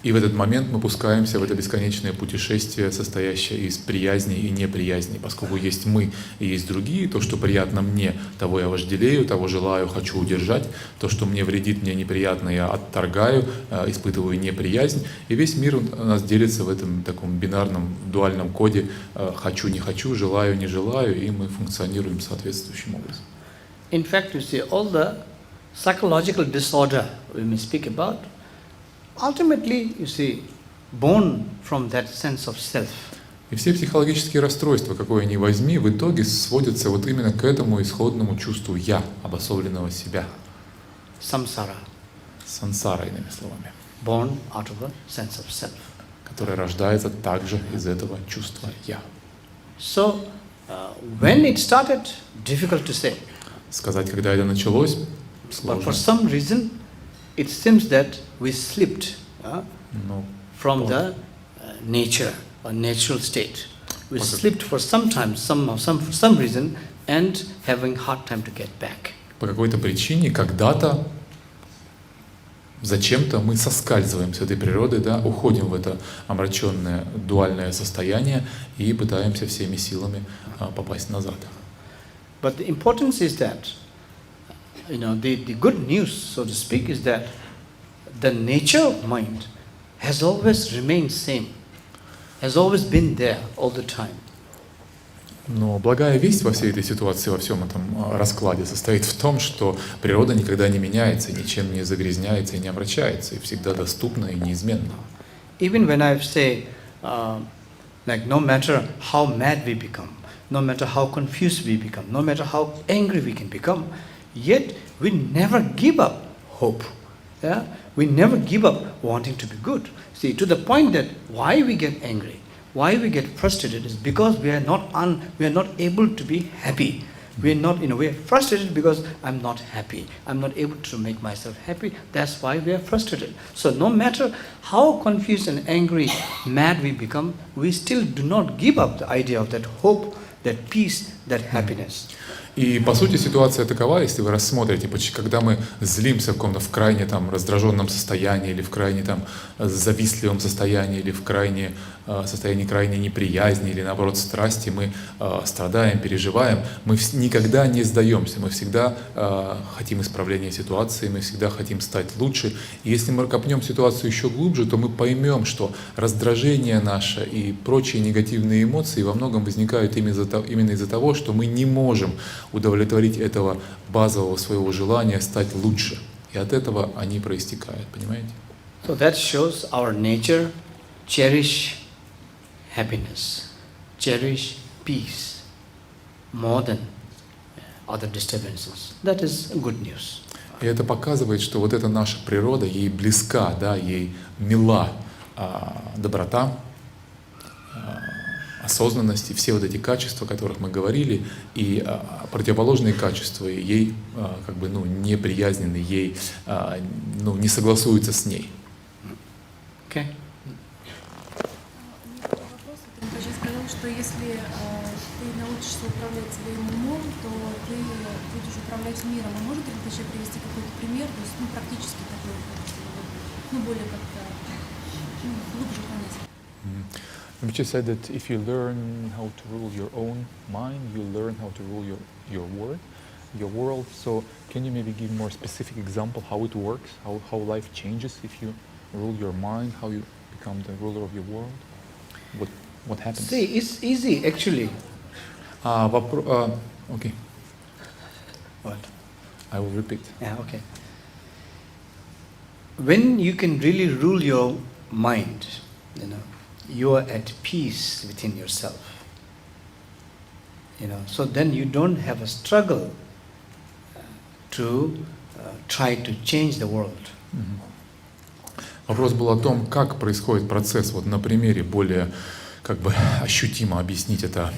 [SPEAKER 2] И в этот момент мы пускаемся в это бесконечное путешествие, состоящее из приязни и неприязни. Поскольку есть мы и есть другие, то, что приятно мне, того я вожделею, того желаю, хочу удержать. То, что мне вредит, мне неприятно, я отторгаю, испытываю неприязнь. И весь мир у нас делится в этом таком бинарном, дуальном коде «хочу, не хочу», «желаю, не желаю», и мы функционируем соответствующим образом.
[SPEAKER 1] In fact, you see, all the psychological disorder we may speak about, ultimately, you see, born from that sense of self.
[SPEAKER 2] И все психологические расстройства, какое ни возьми, в итоге сводятся вот именно к этому исходному чувству «я», обособленного себя.
[SPEAKER 1] Samsara,
[SPEAKER 2] Сансара, иными словами,
[SPEAKER 1] born out of a sense of self.
[SPEAKER 2] которое рождается также из этого чувства «я».
[SPEAKER 1] So, when it started, difficult to say.
[SPEAKER 2] Сказать, когда это началось,
[SPEAKER 1] But for
[SPEAKER 2] сложно.
[SPEAKER 1] some reason, it seems that we slipped
[SPEAKER 2] Но
[SPEAKER 1] from the nature or natural state. We slipped for some time, for some reason, and having hard time to get back.
[SPEAKER 2] по какой-то причине, когда-то, зачем-то мы соскальзываем с этой природы, да, уходим в это омраченное дуальное состояние и пытаемся всеми силами попасть назад.
[SPEAKER 1] But the importance is that, the good news, so to speak, is that the nature of mind has always remained same, has always been there all the time.
[SPEAKER 2] Но благая весть во всей этой ситуации, во всем этом раскладе состоит в том, что природа никогда не меняется, ничем не загрязняется и не омрачается, и всегда доступна и неизменна.
[SPEAKER 1] Even when I say, like no matter how mad we become, no matter how confused we become, no matter how angry we can become, yet we never give up hope. Yeah? We never give up wanting to be good. See, to the point that why we get angry, why we get frustrated is because we are not able to be happy. We are frustrated because I'm not happy. I'm not able to make myself happy. That's why we are frustrated. So no matter how confused and angry, mad we become, we still do not give up the idea of that hope, that peace, that happiness.
[SPEAKER 2] И по сути ситуация такова, если вы рассмотрите, когда мы злимся в каком-то в крайне раздраженном состоянии, или в крайне завистливом состоянии, или в состоянии крайней неприязни, или наоборот страсти, мы страдаем, переживаем, мы никогда не сдаемся, мы всегда хотим исправления ситуации, мы всегда хотим стать лучше. И если мы копнем ситуацию еще глубже, то мы поймем, что раздражение наше и прочие негативные эмоции во многом возникают именно из-за того, что мы не можем удовлетворить этого базового своего желания стать лучше. И от этого они проистекают, понимаете?
[SPEAKER 1] So that shows our nature, cherish happiness, cherish peace more than other disturbances. That is good news.
[SPEAKER 2] И это показывает, что вот эта наша природа, ей близка, да, ей мила доброта, осознанность и все вот эти качества, о которых мы говорили, и противоположные качества ей неприязненны, ей не согласуются с ней.
[SPEAKER 1] Okay?
[SPEAKER 6] Вопрос. Ринпоче сказал, что если ты научишься управлять своим умом, то ты будешь управлять миром. А может Ринпоче привести какой-то пример, то есть практически такой, более как-то глубже понять?
[SPEAKER 4] Rинпоче said that if you learn how to rule your own mind, you learn how to rule your world. So can you maybe give more specific example how it works, how life changes if you rule your mind, how you become the ruler of your world? What happens?
[SPEAKER 1] See, it's easy actually.
[SPEAKER 2] Okay,
[SPEAKER 1] What?
[SPEAKER 2] I will repeat.
[SPEAKER 1] Yeah, okay. When you can really rule your mind, you are at peace within yourself. So then you don't have a struggle to try to change the world.
[SPEAKER 2] Вопрос был о том, как происходит процесс, вот на примере более ощутимо объяснить это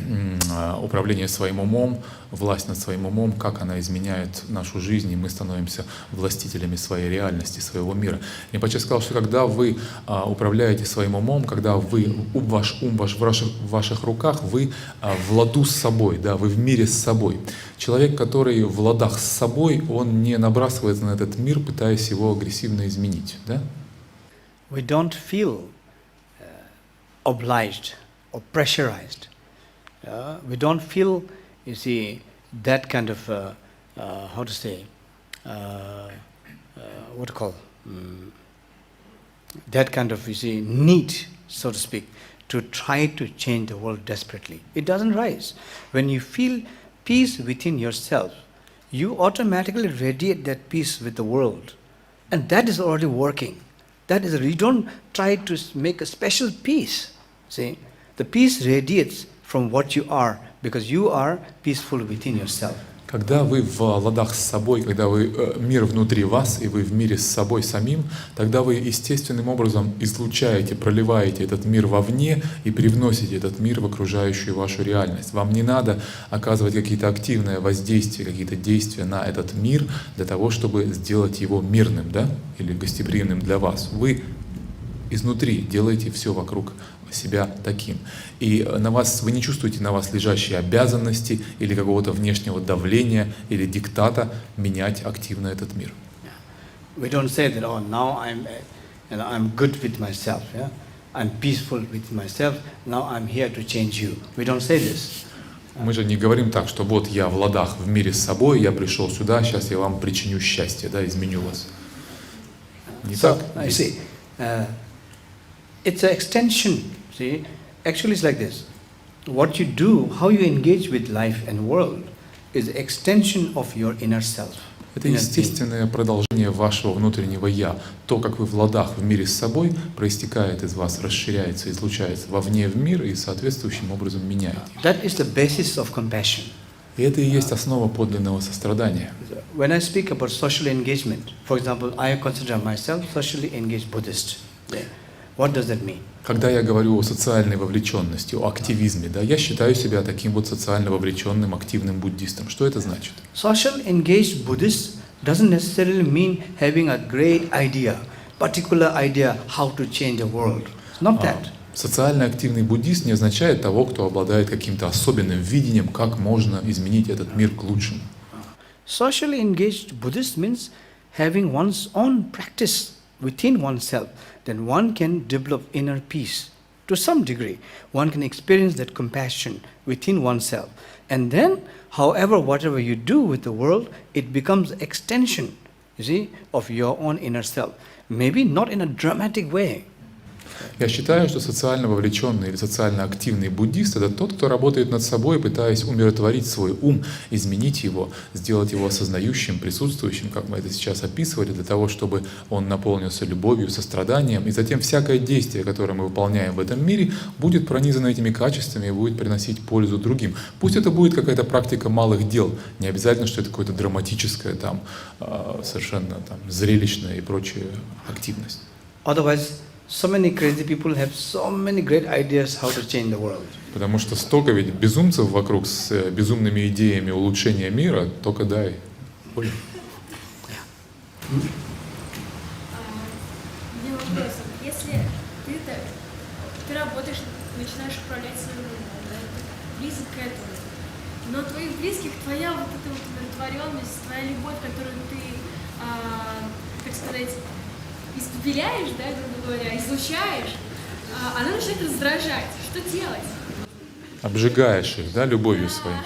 [SPEAKER 2] управление своим умом, власть над своим умом, как она изменяет нашу жизнь, и мы становимся властителями своей реальности, своего мира. Ринпоче сказал, что когда вы управляете своим умом, когда ваш ум в ваших руках, вы в ладу с собой, да, вы в мире с собой. Человек, который в ладах с собой, он не набрасывается на этот мир, пытаясь его агрессивно изменить. Да?
[SPEAKER 1] we don't feel obliged or pressurized. We don't feel, you see, that kind of, how to say, what to call, that kind of, you see, need, so to speak, to try to change the world desperately. It doesn't rise. When you feel peace within yourself, you automatically radiate that peace with the world. And that is already working. That is, you don't try to make a special peace. See, the peace radiates from what you are, because you are peaceful within yourself.
[SPEAKER 2] Когда вы в ладах с собой, когда мир внутри вас, и вы в мире с собой самим, тогда вы естественным образом излучаете, проливаете этот мир вовне и привносите этот мир в окружающую вашу реальность. Вам не надо оказывать какие-то активные воздействия, какие-то действия на этот мир для того, чтобы сделать его мирным, да, или гостеприимным для вас. Вы изнутри делаете все вокруг себя таким. И вы не чувствуете на вас лежащие обязанности или какого-то внешнего давления или диктата менять активно этот мир.
[SPEAKER 1] We don't say that, oh, now I'm good with myself, yeah? I'm peaceful with myself, now I'm here to change you. We don't say this.
[SPEAKER 2] Мы же не говорим так, что вот я в ладах в мире с собой, я пришел сюда, сейчас я вам причиню счастье, да, изменю вас. Не так?
[SPEAKER 1] I see. It's an extension. See, actually it's like this. What you do, how you engage with life and world, is an extension of your inner self.
[SPEAKER 2] Это естественное продолжение вашего внутреннего «я». То, как вы в ладах в мире с собой, проистекает из вас, расширяется, излучается вовне в мир и соответствующим образом меняет.
[SPEAKER 1] That is the basis of compassion.
[SPEAKER 2] И это и есть основа подлинного сострадания.
[SPEAKER 1] When I speak about social engagement, for example, I consider myself socially engaged Buddhist. What does that mean?
[SPEAKER 2] Когда я говорю о социальной вовлеченности, о активизме, да, я считаю себя таким вот социально вовлеченным, активным буддистом. Что это значит?
[SPEAKER 1] Social engaged Buddhist doesn't necessarily mean having a great idea, particular idea how to change the world. It's not that.
[SPEAKER 2] Социально активный буддист не означает того, кто обладает каким-то особенным видением, как можно изменить этот мир к лучшему.
[SPEAKER 1] Socially engaged Buddhist means having one's own practice within oneself. Then one can develop inner peace to some degree. One can experience that compassion within oneself. And then, however, whatever you do with the world, it becomes extension, you see, of your own inner self. Maybe not in a dramatic way.
[SPEAKER 2] Я считаю, что социально вовлеченный или социально активный буддист — это тот, кто работает над собой, пытаясь умиротворить свой ум, изменить его, сделать его осознающим, присутствующим, как мы это сейчас описывали, для того, чтобы он наполнился любовью, состраданием, и затем всякое действие, которое мы выполняем в этом мире, будет пронизано этими качествами и будет приносить пользу другим. Пусть это будет какая-то практика малых дел, не обязательно, что это какое-то драматическое, там, совершенно там, зрелищная и прочая активность.
[SPEAKER 1] Otherwise, so many crazy people have so many great ideas how to change the world.
[SPEAKER 2] Потому что столько ведь безумцев вокруг с безумными идеями улучшения мира, только дай.
[SPEAKER 6] Мне вопрос, если ты работаешь, начинаешь управлять своим умом, да, ты близок к этому, но твоих близких, твоя вот эта вот удовлетворенность, твоя любовь, которую ты, так сказать, испепеляешь, да, грубо говоря, излучаешь, она начинает раздражать. Что делать?
[SPEAKER 2] Обжигаешь их, да, любовью своей.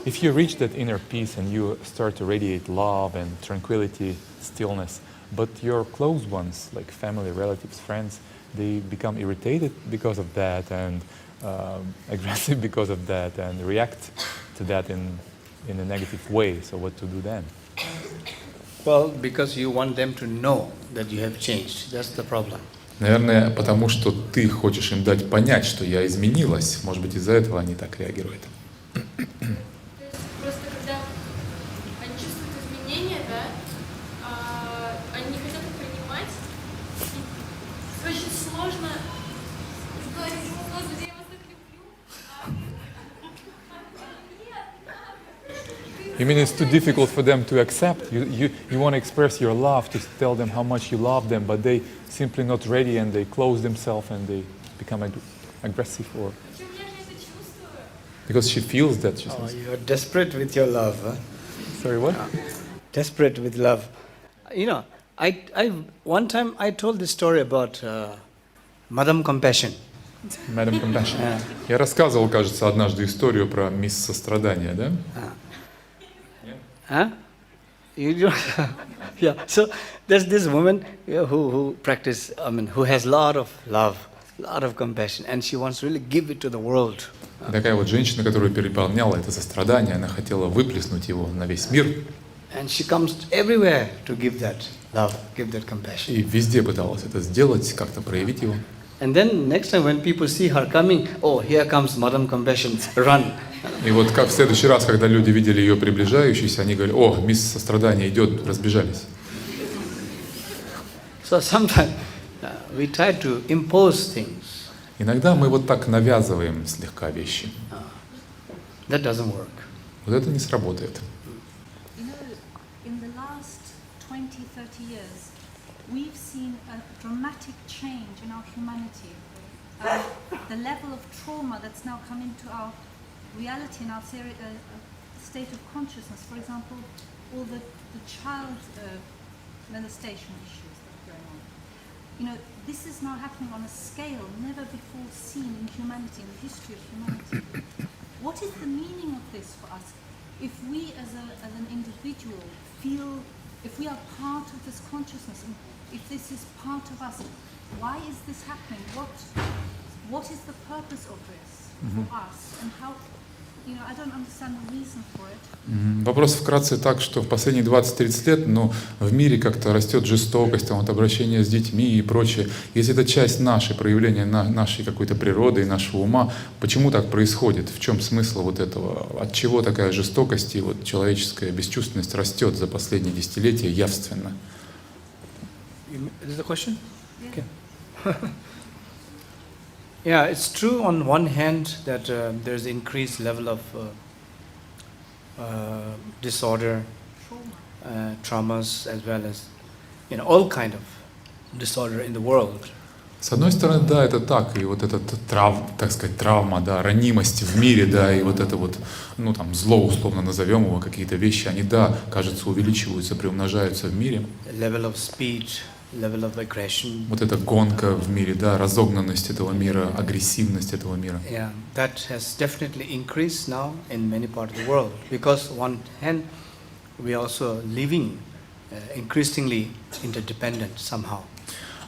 [SPEAKER 4] If you reach that inner peace and you start to radiate love and tranquility, stillness, but your close ones, like family, relatives, friends, they become irritated because of that and aggressive because of that and react to that in a negative way. So what to do then?
[SPEAKER 1] Well, because you want them to know that you have changed. That's the problem.
[SPEAKER 2] Наверное, потому что ты хочешь им дать понять, что я изменилась. Может быть, из-за этого они так реагируют.
[SPEAKER 6] То есть просто когда они чувствуют изменения, да, они не хотят их принимать, и очень сложно говорить ему, Господи, я вас так люблю.
[SPEAKER 4] You mean it's too difficult for them to accept? You want to express your love, to tell them how much you love them, but they simply not ready and they close themselves and they become aggressive or...
[SPEAKER 2] Because she feels that. She
[SPEAKER 1] Oh,
[SPEAKER 2] says.
[SPEAKER 1] you are desperate with your love. Huh?
[SPEAKER 4] Sorry, what?
[SPEAKER 1] Desperate with love. You know, One time I told this story about Madam Compassion.
[SPEAKER 2] Madam Compassion. Я рассказывал, кажется, однажды историю про мисс Сострадание, да?
[SPEAKER 1] Huh? You don't, yeah. So there's this woman who who has lot of love, lot of compassion, and she wants to really give it to the world.
[SPEAKER 2] Такая вот женщина, которая переполняла это сострадание, она хотела выплеснуть его на весь мир.
[SPEAKER 1] And she comes everywhere to give that love, give that compassion.
[SPEAKER 2] И везде пыталась это сделать, как-то проявить его.
[SPEAKER 1] And then next time when people see her coming, oh, here comes Madam Compassion, run.
[SPEAKER 2] И вот как в следующий раз, когда люди видели ее приближающейся, они говорили: о, мисс Сострадание идет, разбежались.
[SPEAKER 1] So sometimes we try to impose things.
[SPEAKER 2] Иногда мы вот так навязываем слегка вещи.
[SPEAKER 1] That doesn't work.
[SPEAKER 2] Вот это не сработает.
[SPEAKER 7] You know, in the last 20-30 years, we've seen a dramatic change in our humanity. The level of trauma that's now come into our reality and our state of consciousness. For example, all the child molestation issues that are going on. You know, this is now happening on a scale never before seen in humanity, in the history of humanity. What is the meaning of this for us? If we as an individual feel, if we are part of this consciousness, and if this is part of us, why is this happening? What is the purpose of this for us? And how, you know, I don't understand the reason for it.
[SPEAKER 2] Вопрос вкратце так, что в последние 20-30 лет, в мире как-то растет жестокость, вот обращение с детьми и прочее. Если это часть нашей, проявления нашей какой-то природы и нашего ума, почему так происходит? В чем смысл вот этого? От чего такая жестокость и вот человеческая бесчувственность растет за последние десятилетия явственно?
[SPEAKER 1] Is the question? Okay. Yeah, it's true on one hand that there's increased level of disorder, traumas, as well as all kind of disorder in the world.
[SPEAKER 2] С одной стороны, да, это так, и вот эта травма, да, ранимость в мире, да, и вот это вот, зло, условно назовем его, какие-то вещи, они, да, кажется, увеличиваются, приумножаются в мире.
[SPEAKER 1] Level of speed, level of aggression.
[SPEAKER 2] Вот эта гонка в мире, да, разогнанность этого мира, агрессивность этого мира.
[SPEAKER 1] Yeah, that has definitely increased now in many parts of the world, because on one hand we are also living increasingly interdependent somehow.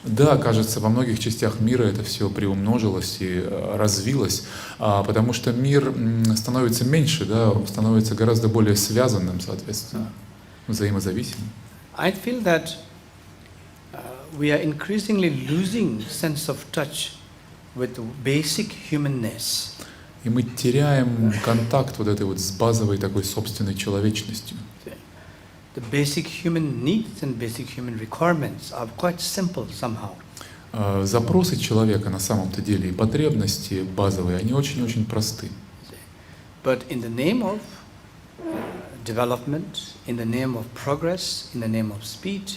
[SPEAKER 2] Да, кажется, во многих частях мира это все приумножилось и развилось, потому что мир становится меньше, да, становится гораздо более связанным, соответственно, взаимозависимым.
[SPEAKER 1] I feel that we are increasingly losing sense of touch with basic humanness.
[SPEAKER 2] И мы теряем контакт вот этой вот с базовой такой собственной человечностью.
[SPEAKER 1] The basic human needs and basic human requirements are quite simple somehow.
[SPEAKER 2] Запросы человека на самом-то деле и потребности базовые, они очень-очень просты.
[SPEAKER 1] But in the name of development, in the name of progress, in the name of speed,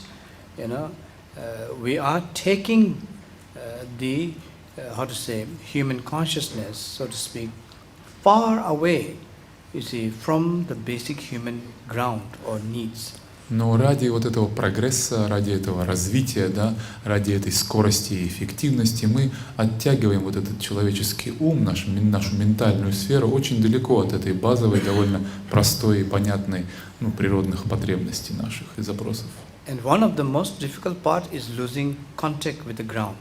[SPEAKER 1] we are taking the human consciousness, so to speak, far away, you see, from the basic human ground or needs.
[SPEAKER 2] Но ради вот этого прогресса, ради этого развития, да, ради этой скорости и эффективности мы оттягиваем вот этот человеческий ум, нашу ментальную сферу очень далеко от этой базовой, довольно простой и понятной природных потребностей наших и запросов.
[SPEAKER 1] And one of the most difficult part is losing contact with the ground.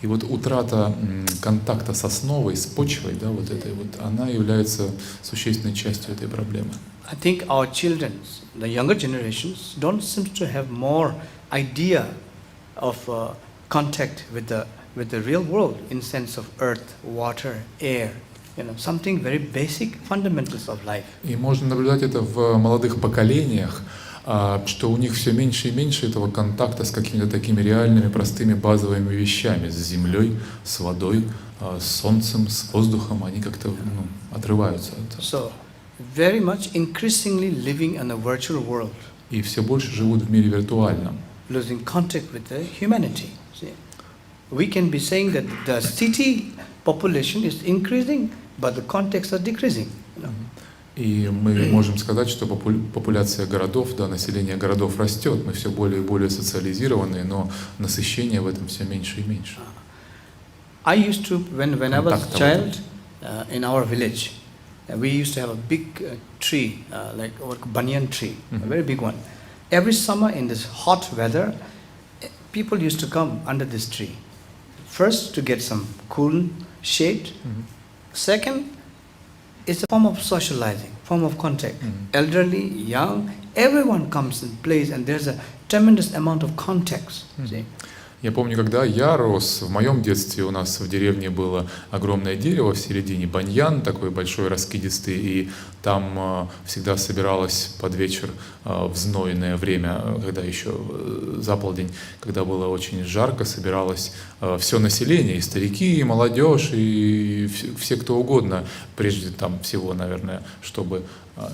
[SPEAKER 2] И вот утрата контакта с основой, с почвой, да, вот этой вот, она является существенной частью этой проблемы.
[SPEAKER 1] I think our children, the younger generations, don't seem to have more idea of contact with the real world in sense of earth, water, air, something very basic, fundamentals of life.
[SPEAKER 2] И можно наблюдать это в молодых поколениях, что у них все меньше и меньше этого контакта с какими-то такими реальными, простыми, базовыми вещами, с землей, с водой, с солнцем, с воздухом, они как-то отрываются от этого.
[SPEAKER 1] So, very much increasingly living in a virtual world.
[SPEAKER 2] И все больше живут в мире виртуальном.
[SPEAKER 1] Losing contact with the humanity. See? We can be saying that the city population is increasing, but the contacts are decreasing.
[SPEAKER 2] И мы можем сказать, что популяция городов, да, население городов растет, мы все более и более социализированы, но насыщение в этом все меньше и меньше.
[SPEAKER 1] I used to, when I was a
[SPEAKER 2] Контакта
[SPEAKER 1] child, in our village, we used to have a big tree, like a banyan tree, a very big one. Every summer in this hot weather, people used to come under this tree. First, to get some cool shade. Second, it's a form of socializing, form of contact. Elderly, young, everyone comes and plays, and there's a tremendous amount of contacts. See?
[SPEAKER 2] Я помню, когда я рос, в моем детстве у нас в деревне было огромное дерево в середине, баньян такой большой, раскидистый, и там всегда собиралось под вечер в знойное время, когда еще за полдень, когда было очень жарко, собиралось все население, и старики, и молодежь, и все кто угодно, прежде там всего, наверное, чтобы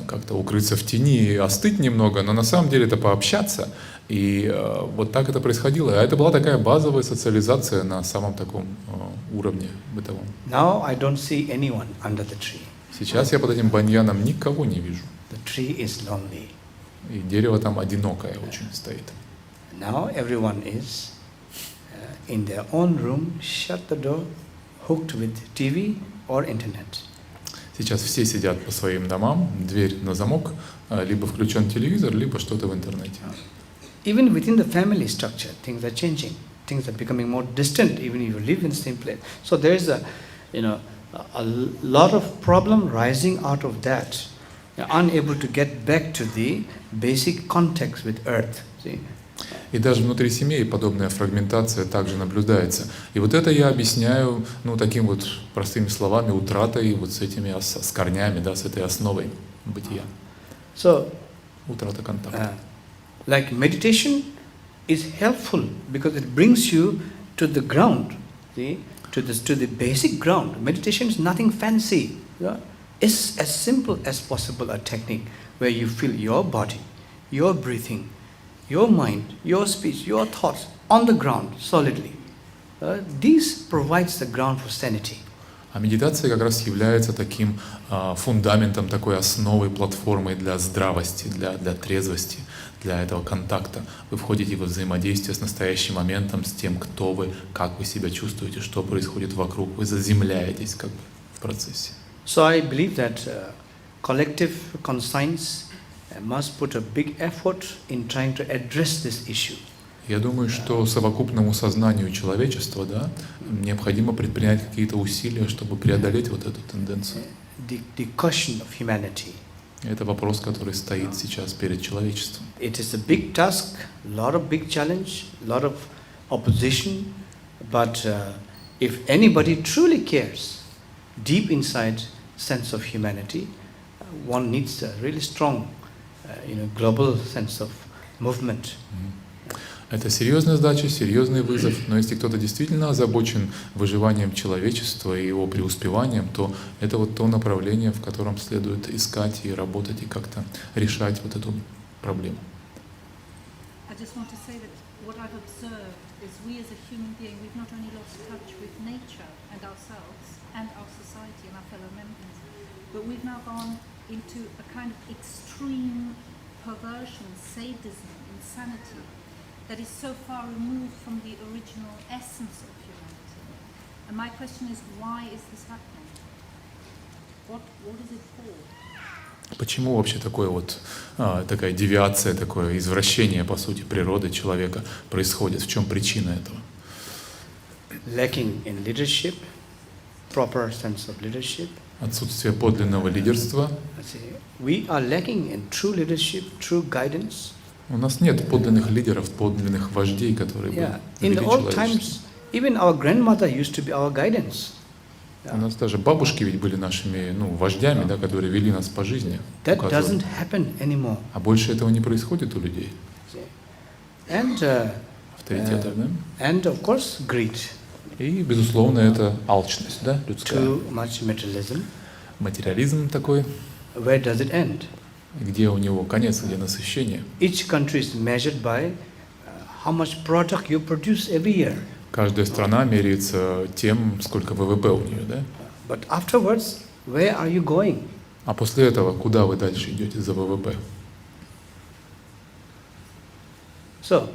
[SPEAKER 2] как-то укрыться в тени и остыть немного, но на самом деле это пообщаться. И вот так это происходило. А это была такая базовая социализация на самом таком уровне бытовом.
[SPEAKER 1] Now I don't see anyone under the tree.
[SPEAKER 2] Сейчас я под этим баньяном никого не вижу.
[SPEAKER 1] The tree is lonely.
[SPEAKER 2] И дерево там одинокое очень стоит.
[SPEAKER 1] Now everyone is in their own room, shut the door, hooked with TV or internet.
[SPEAKER 2] Сейчас все сидят по своим домам, дверь на замок, либо включен телевизор, либо что-то в интернете.
[SPEAKER 1] Even within the family structure, things are changing. Things are becoming more distant, even if you live in the same place. So there is a lot of problem rising out of that. You're unable to get back to the basic context with earth. See?
[SPEAKER 2] И даже внутри семей подобная фрагментация также наблюдается. И вот это я объясняю, таким вот простыми словами, утратой вот с этими с корнями, да, с этой основой бытия.
[SPEAKER 1] So,
[SPEAKER 2] утрата контакта.
[SPEAKER 1] Like meditation is helpful because it brings you to the ground, see, to the basic ground. Meditation is nothing fancy. Yeah? It's as simple as possible a technique where you feel your body, your breathing, your mind, your speech, your thoughts on the ground solidly. This provides the ground for sanity.
[SPEAKER 2] А медитация как раз является таким фундаментом, такой основой, платформой для здравости, для трезвости, для этого контакта. Вы входите во взаимодействие с настоящим моментом, с тем, кто вы, как вы себя чувствуете, что происходит вокруг. Вы заземляетесь как бы в процессе.
[SPEAKER 1] So I believe that collective conscience must put a big effort in trying to address this issue.
[SPEAKER 2] Я думаю, что совокупному сознанию человечества, да, необходимо предпринять какие-то усилия, чтобы преодолеть вот эту тенденцию.
[SPEAKER 1] The question of humanity.
[SPEAKER 2] Это вопрос, который стоит сейчас перед человечеством.
[SPEAKER 1] It is a big task, a lot of big challenge, a lot of opposition, but if anybody truly cares, deep inside sense of humanity, one needs a really strong, global sense of movement.
[SPEAKER 2] Это серьезная задача, серьезный вызов, но если кто-то действительно озабочен выживанием человечества и его преуспеванием, то это вот то направление, в котором следует искать и работать, и как-то решать вот эту проблему.
[SPEAKER 7] I just want to say that what I've observed is we as a human being, we've not only lost touch with nature and ourselves and our society and our fellow members, but we've now gone into a kind of extreme perversion, sadism, insanity, that is so far removed from the original essence of humanity. And my question is, why is this happening? What is it for?
[SPEAKER 2] Почему вообще такая девиация, такое извращение, по сути, природы человека происходит? В чем причина этого?
[SPEAKER 1] Lacking in leadership, proper sense of leadership.
[SPEAKER 2] Отсутствие подлинного лидерства.
[SPEAKER 1] We are lacking in true leadership, true guidance.
[SPEAKER 2] У нас нет подлинных лидеров, подлинных вождей, которые бы
[SPEAKER 1] In
[SPEAKER 2] вели
[SPEAKER 1] the old
[SPEAKER 2] человечество.
[SPEAKER 1] times, even our grandmother used to be our guidance.
[SPEAKER 2] У нас даже бабушки ведь были нашими вождями, да, которые вели нас по жизни.
[SPEAKER 1] That doesn't happen anymore.
[SPEAKER 2] А больше этого не происходит у людей.
[SPEAKER 1] And
[SPEAKER 2] Авторитетов, да?
[SPEAKER 1] and of course greed.
[SPEAKER 2] И, безусловно, это алчность, да, людская.
[SPEAKER 1] Too much materialism.
[SPEAKER 2] Материализм такой.
[SPEAKER 1] Where does it end?
[SPEAKER 2] Где у него конец, где насыщение.
[SPEAKER 1] Each country is measured by how much product you produce every year.
[SPEAKER 2] Каждая страна меряется тем, сколько ВВП у нее, да?
[SPEAKER 1] But afterwards, where are you going?
[SPEAKER 2] А после этого куда вы дальше идете за ВВП?
[SPEAKER 1] So,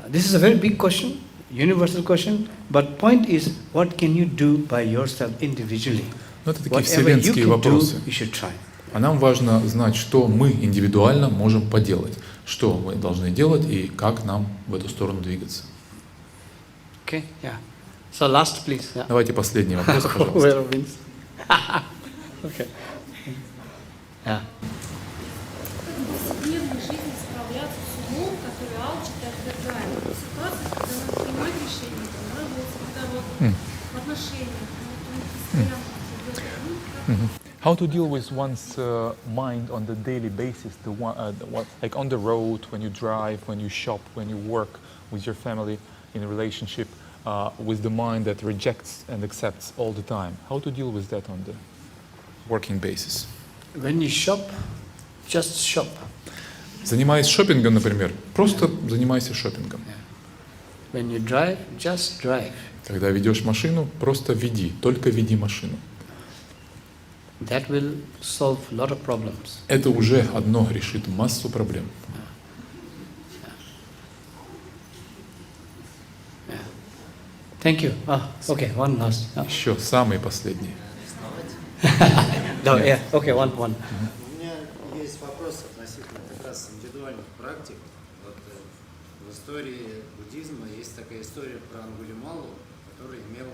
[SPEAKER 1] this is a very big question, universal question, but point is, what can you do by yourself individually?
[SPEAKER 2] Ну, это такие
[SPEAKER 1] Whatever you
[SPEAKER 2] вселенские
[SPEAKER 1] can do,
[SPEAKER 2] вопросы.
[SPEAKER 1] you should try.
[SPEAKER 2] А нам важно знать, что мы индивидуально можем поделать, что мы должны делать и как нам в эту сторону двигаться.
[SPEAKER 1] Okay, yeah. So last, please. Yeah.
[SPEAKER 2] Давайте последний вопрос, пожалуйста.
[SPEAKER 1] Whoever wins. Okay. Yeah.
[SPEAKER 6] Как в повседневной жизни справляться с умом, который алчит и отвергает. В ситуации, когда надо принимать решения, когда вот в отношениях, постоянно идет.
[SPEAKER 4] How to deal with one's mind on the daily basis, like on the road, when you drive, when you shop, when you work with your family, in a relationship, with the mind that rejects and accepts all the time. How to deal with that on the
[SPEAKER 2] Working basis.
[SPEAKER 1] When you shop, just shop.
[SPEAKER 2] Занимаясь шопингом, например, просто занимайся шопингом.
[SPEAKER 1] When you drive, just drive.
[SPEAKER 2] Когда ведешь машину, просто веди, только веди машину.
[SPEAKER 1] That will solve a lot of problems.
[SPEAKER 2] Это уже одно решит массу проблем.
[SPEAKER 1] Thank you. Okay, one last.
[SPEAKER 2] Еще самый последний.
[SPEAKER 1] No, yeah. Okay, one.
[SPEAKER 8] У меня есть вопрос относительно как раз индивидуальных практик. Вот в истории буддизма есть такая история про Ангулималу, который имел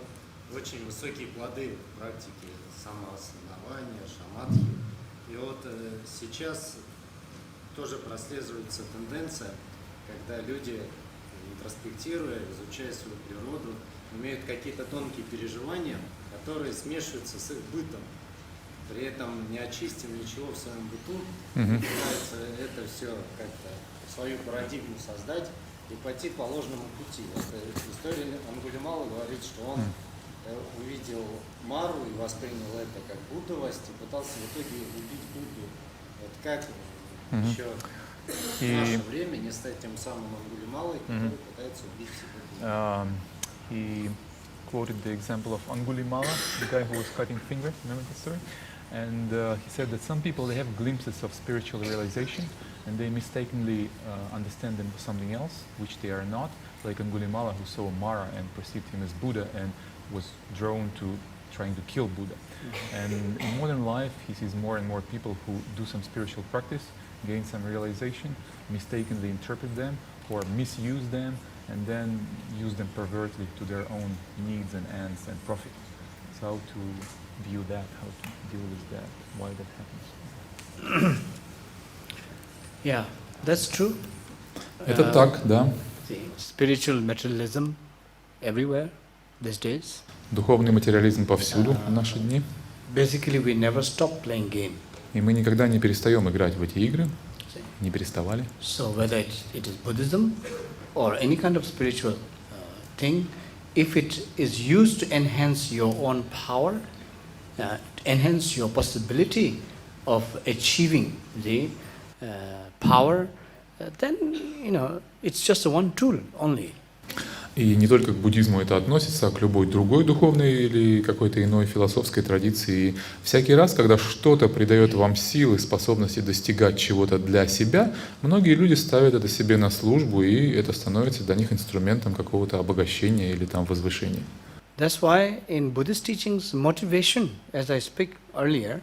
[SPEAKER 8] очень высокие плоды в практике самоосознавания, шаматхи. И вот сейчас тоже прослеживается тенденция, когда люди, интроспектируя, изучая свою природу, имеют какие-то тонкие переживания, которые смешиваются с их бытом. При этом не очистив ничего в своем быту, пытаются это все как-то свою парадигму создать и пойти по ложному пути. Вот история Ангулимала говорит, что он увидел Мару и воспринял это как буддовость и пытался в итоге убить Будду. Вот как еще в наше время не стать тем самым Ангулималой, который пытается убить себя?
[SPEAKER 4] He quoted the example of Angulimala, the guy who was cutting finger. Remember the story? And he said that some people, they have glimpses of spiritual realization and they mistakenly understand them for something else, which they are not, like Angulimala, who saw Mara and perceived him as Buddha and was drawn to trying to kill Buddha. And in modern life, he sees more and more people who do some spiritual practice, gain some realization, mistakenly interpret them or misuse them, and then use them pervertly to their own needs and ends and profit. So how to view that, how to deal with that, why that happens?
[SPEAKER 1] Yeah, that's true.
[SPEAKER 2] Это так, да.
[SPEAKER 1] The spiritual materialism everywhere these days.
[SPEAKER 2] Духовный материализм повсюду в наши дни.
[SPEAKER 1] Basically, we never stop playing game.
[SPEAKER 2] И мы никогда не перестаем играть в эти игры, не переставали.
[SPEAKER 1] So whether it is Buddhism or any kind of spiritual thing, if it is used to enhance your own power, enhance your possibility of achieving the power, then it's just one tool only.
[SPEAKER 2] И не только к буддизму это относится, а к любой другой духовной или какой-то иной философской традиции. И всякий раз, когда что-то придает вам силы, способности достигать чего-то для себя, многие люди ставят это себе на службу, и это становится для них инструментом какого-то обогащения или там возвышения.
[SPEAKER 1] That's why in Buddhist teachings, motivation, as I speak earlier,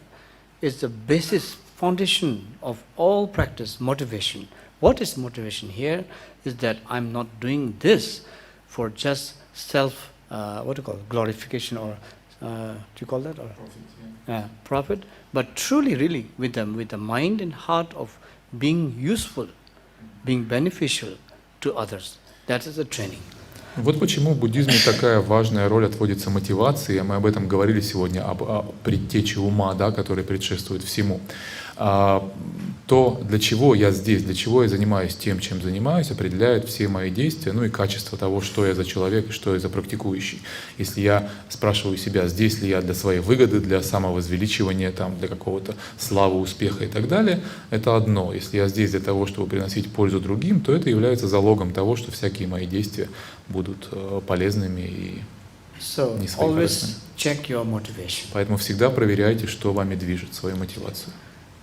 [SPEAKER 1] is the basis, foundation of all practice, motivation. What is motivation here is that I'm not doing this for just self, glorification or, do you call that? Or, profit, but truly, really, with the mind and heart of being useful, being beneficial to others. That is the training.
[SPEAKER 2] Вот почему в буддизме такая важная роль отводится мотивации. Мы об этом говорили сегодня, о предтече ума, да, который предшествует всему. То, для чего я здесь, для чего я занимаюсь тем, чем занимаюсь, определяет все мои действия, ну и качество того, что я за человек и что я за практикующий. Если я спрашиваю себя, здесь ли я для своей выгоды, для самовозвеличивания, там, для какого-то славы, успеха и так далее, это одно. Если я здесь для того, чтобы приносить пользу другим, то это является залогом того, что всякие мои действия будут полезными и
[SPEAKER 1] So
[SPEAKER 2] не свои корыстные.
[SPEAKER 1] always check your motivation.
[SPEAKER 2] Поэтому всегда проверяйте, что вами движет, свою мотивацию.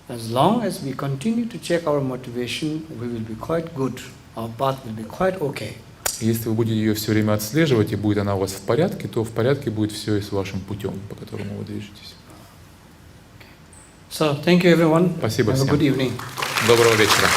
[SPEAKER 1] As long as we continue to check our motivation, we will be quite good. Our path will be quite okay.
[SPEAKER 2] Если вы будете ее все время отслеживать, и будет она у вас в порядке, то в порядке будет все и с вашим путем, по которому вы движетесь.
[SPEAKER 1] So thank you everyone.
[SPEAKER 2] Спасибо
[SPEAKER 1] Have a
[SPEAKER 2] всем.
[SPEAKER 1] good evening.
[SPEAKER 2] Доброго вечера.